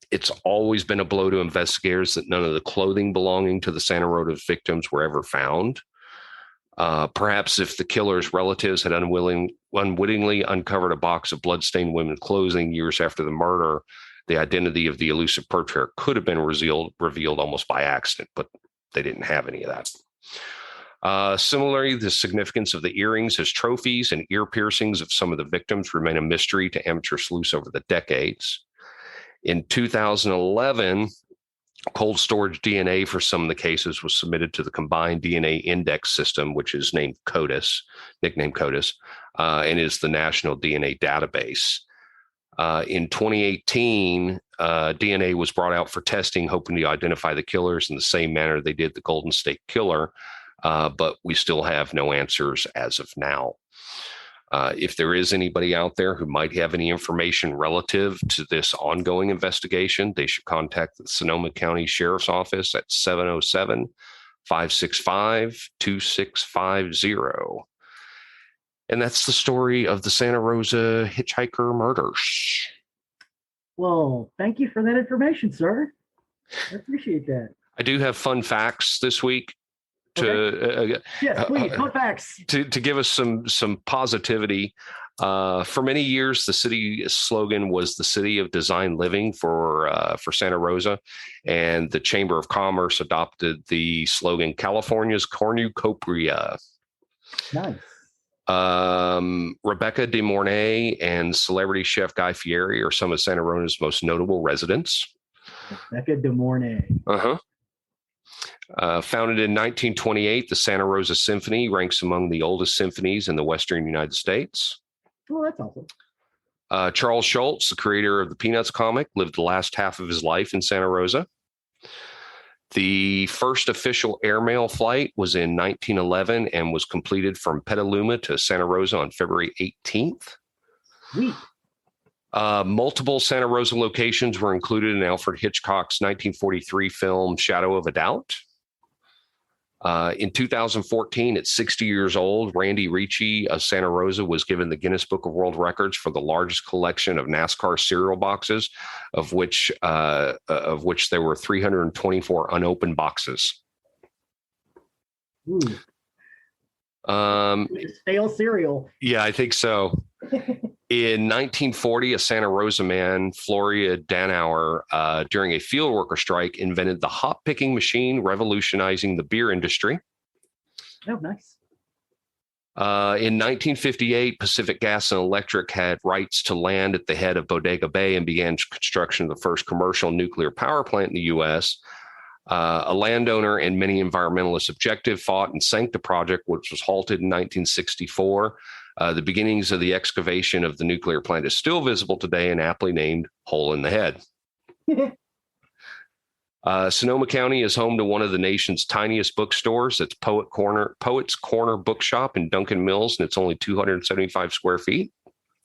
It's always been a blow to investigators that none of the clothing belonging to the Santa Rosa victims were ever found. Perhaps if the killer's relatives had unwittingly uncovered a box of bloodstained women's clothing years after the murder, the identity of the elusive perpetrator could have been revealed almost by accident, but they didn't have any of that. Similarly, the significance of the earrings as trophies and ear piercings of some of the victims remain a mystery to amateur sleuths over the decades. In 2011, cold storage DNA for some of the cases was submitted to the Combined DNA Index System, which is nicknamed CODIS, and is the National DNA Database. In 2018, DNA was brought out for testing, hoping to identify the killers in the same manner they did the Golden State Killer, but we still have no answers as of now. If there is anybody out there who might have any information relative to this ongoing investigation, they should contact the Sonoma County Sheriff's Office at 707-565-2650. And that's the story of the Santa Rosa Hitchhiker Murders. Well, thank you for that information, sir. I appreciate that. I do have fun facts this week Yes, please, fun facts. To give us some positivity. For many years, the city slogan was "The City of Design Living" for Santa Rosa, and the Chamber of Commerce adopted the slogan "California's Cornucopia." Nice. Rebecca De Mornay and celebrity chef Guy Fieri are some of Santa Rosa's most notable residents. Rebecca De Mornay. Founded in 1928, the Santa Rosa Symphony ranks among the oldest symphonies in the Western United States. Oh, that's awesome. Charles Schulz, the creator of the Peanuts comic, lived the last half of his life in Santa Rosa. The first official airmail flight was in 1911 and was completed from Petaluma to Santa Rosa on February 18th. Sweet. Multiple Santa Rosa locations were included in Alfred Hitchcock's 1943 film Shadow of a Doubt. In 2014, at 60 years old, Randy Ricci of Santa Rosa was given the Guinness Book of World Records for the largest collection of NASCAR cereal boxes, of which there were 324 unopened boxes. Ooh. Stale cereal. Yeah, I think so. In 1940, a Santa Rosa man, Floria Danauer, during a field worker strike, invented the hop picking machine, revolutionizing the beer industry. Oh, nice. In 1958, Pacific Gas and Electric had rights to land at the head of Bodega Bay and began construction of the first commercial nuclear power plant in the U.S. A landowner and many environmentalists objected, fought, and sank the project, which was halted in 1964. The beginnings of the excavation of the nuclear plant is still visible today and aptly named Hole in the Head. Sonoma County is home to one of the nation's tiniest bookstores. It's Poets Corner Bookshop in Duncan Mills, and it's only 275 square feet.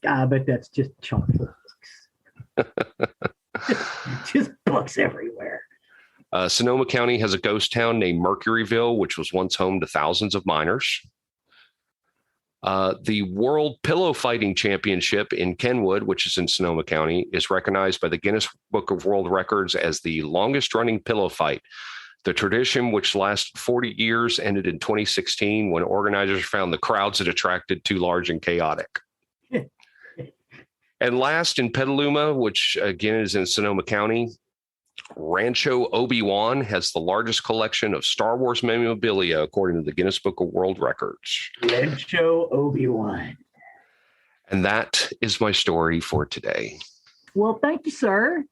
I bet that's just chock full of books. Just books everywhere. Sonoma County has a ghost town named Mercuryville, which was once home to thousands of miners. The World Pillow Fighting Championship in Kenwood, which is in Sonoma County, is recognized by the Guinness Book of World Records as the longest running pillow fight. The tradition, which lasted 40 years, ended in 2016 when organizers found the crowds it attracted too large and chaotic. And last, in Petaluma, which again is in Sonoma County, Rancho Obi-Wan has the largest collection of Star Wars memorabilia, according to the Guinness Book of World Records. Rancho Obi-Wan. And that is my story for today. Well, thank you, sir.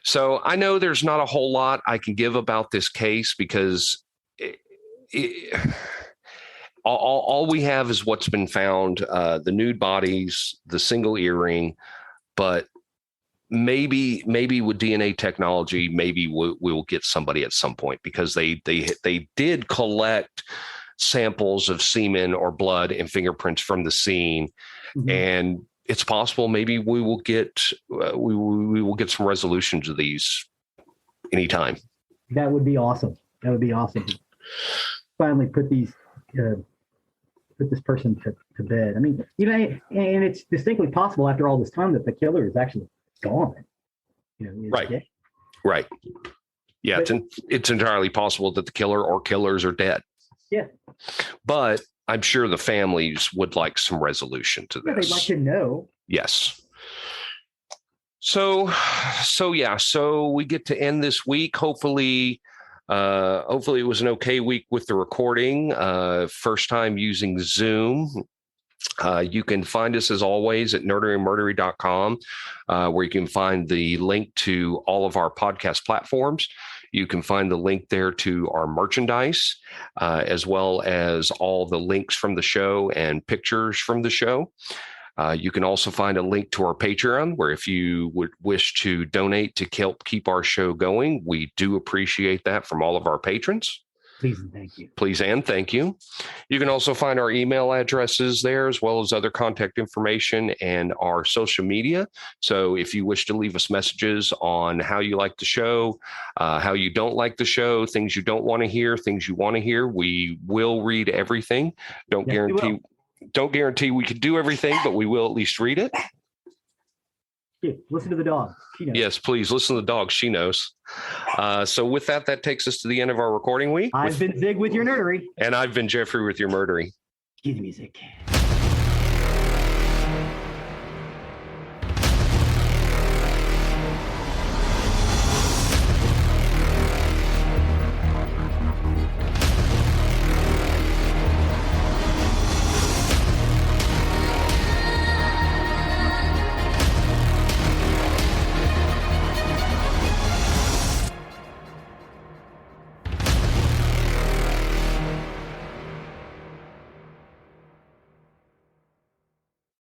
So I know there's not a whole lot I can give about this case because all we have is what's been found, the nude bodies, the single earring, but maybe with DNA technology, maybe we'll get somebody at some point, because they did collect samples of semen or blood and fingerprints from the scene, and it's possible maybe we will get some resolution to these anytime. That would be awesome. That would be awesome. Finally put this person to bed. I mean, and it's distinctly possible after all this time that the killer is actually gone. Right. Dead. Right. Yeah, but it's entirely possible that the killer or killers are dead. Yeah. But I'm sure the families would like some resolution to this. They'd like to know. Yes. So we get to end this week. Hopefully it was an okay week with the recording. First time using Zoom. You can find us, as always, at nerderyandmurdery.com, where you can find the link to all of our podcast platforms. You can find the link there to our merchandise, as well as all the links from the show and pictures from the show. You can also find a link to our Patreon, where if you would wish to donate to help keep our show going, we do appreciate that from all of our patrons. Please and thank you. Please and thank you. You can also find our email addresses there, as well as other contact information and our social media. So if you wish to leave us messages on how you like the show, how you don't like the show, things you don't want to hear, things you want to hear, we will read everything. Don't guarantee don't guarantee we could do everything, but we will at least read it. Yeah, listen to the dog. She knows. Yes, please listen to the dog. She knows. So with that takes us to the end of our recording week. I've been Zig with your nerdery. And I've been Geoffrey with your murdery. Cue the music.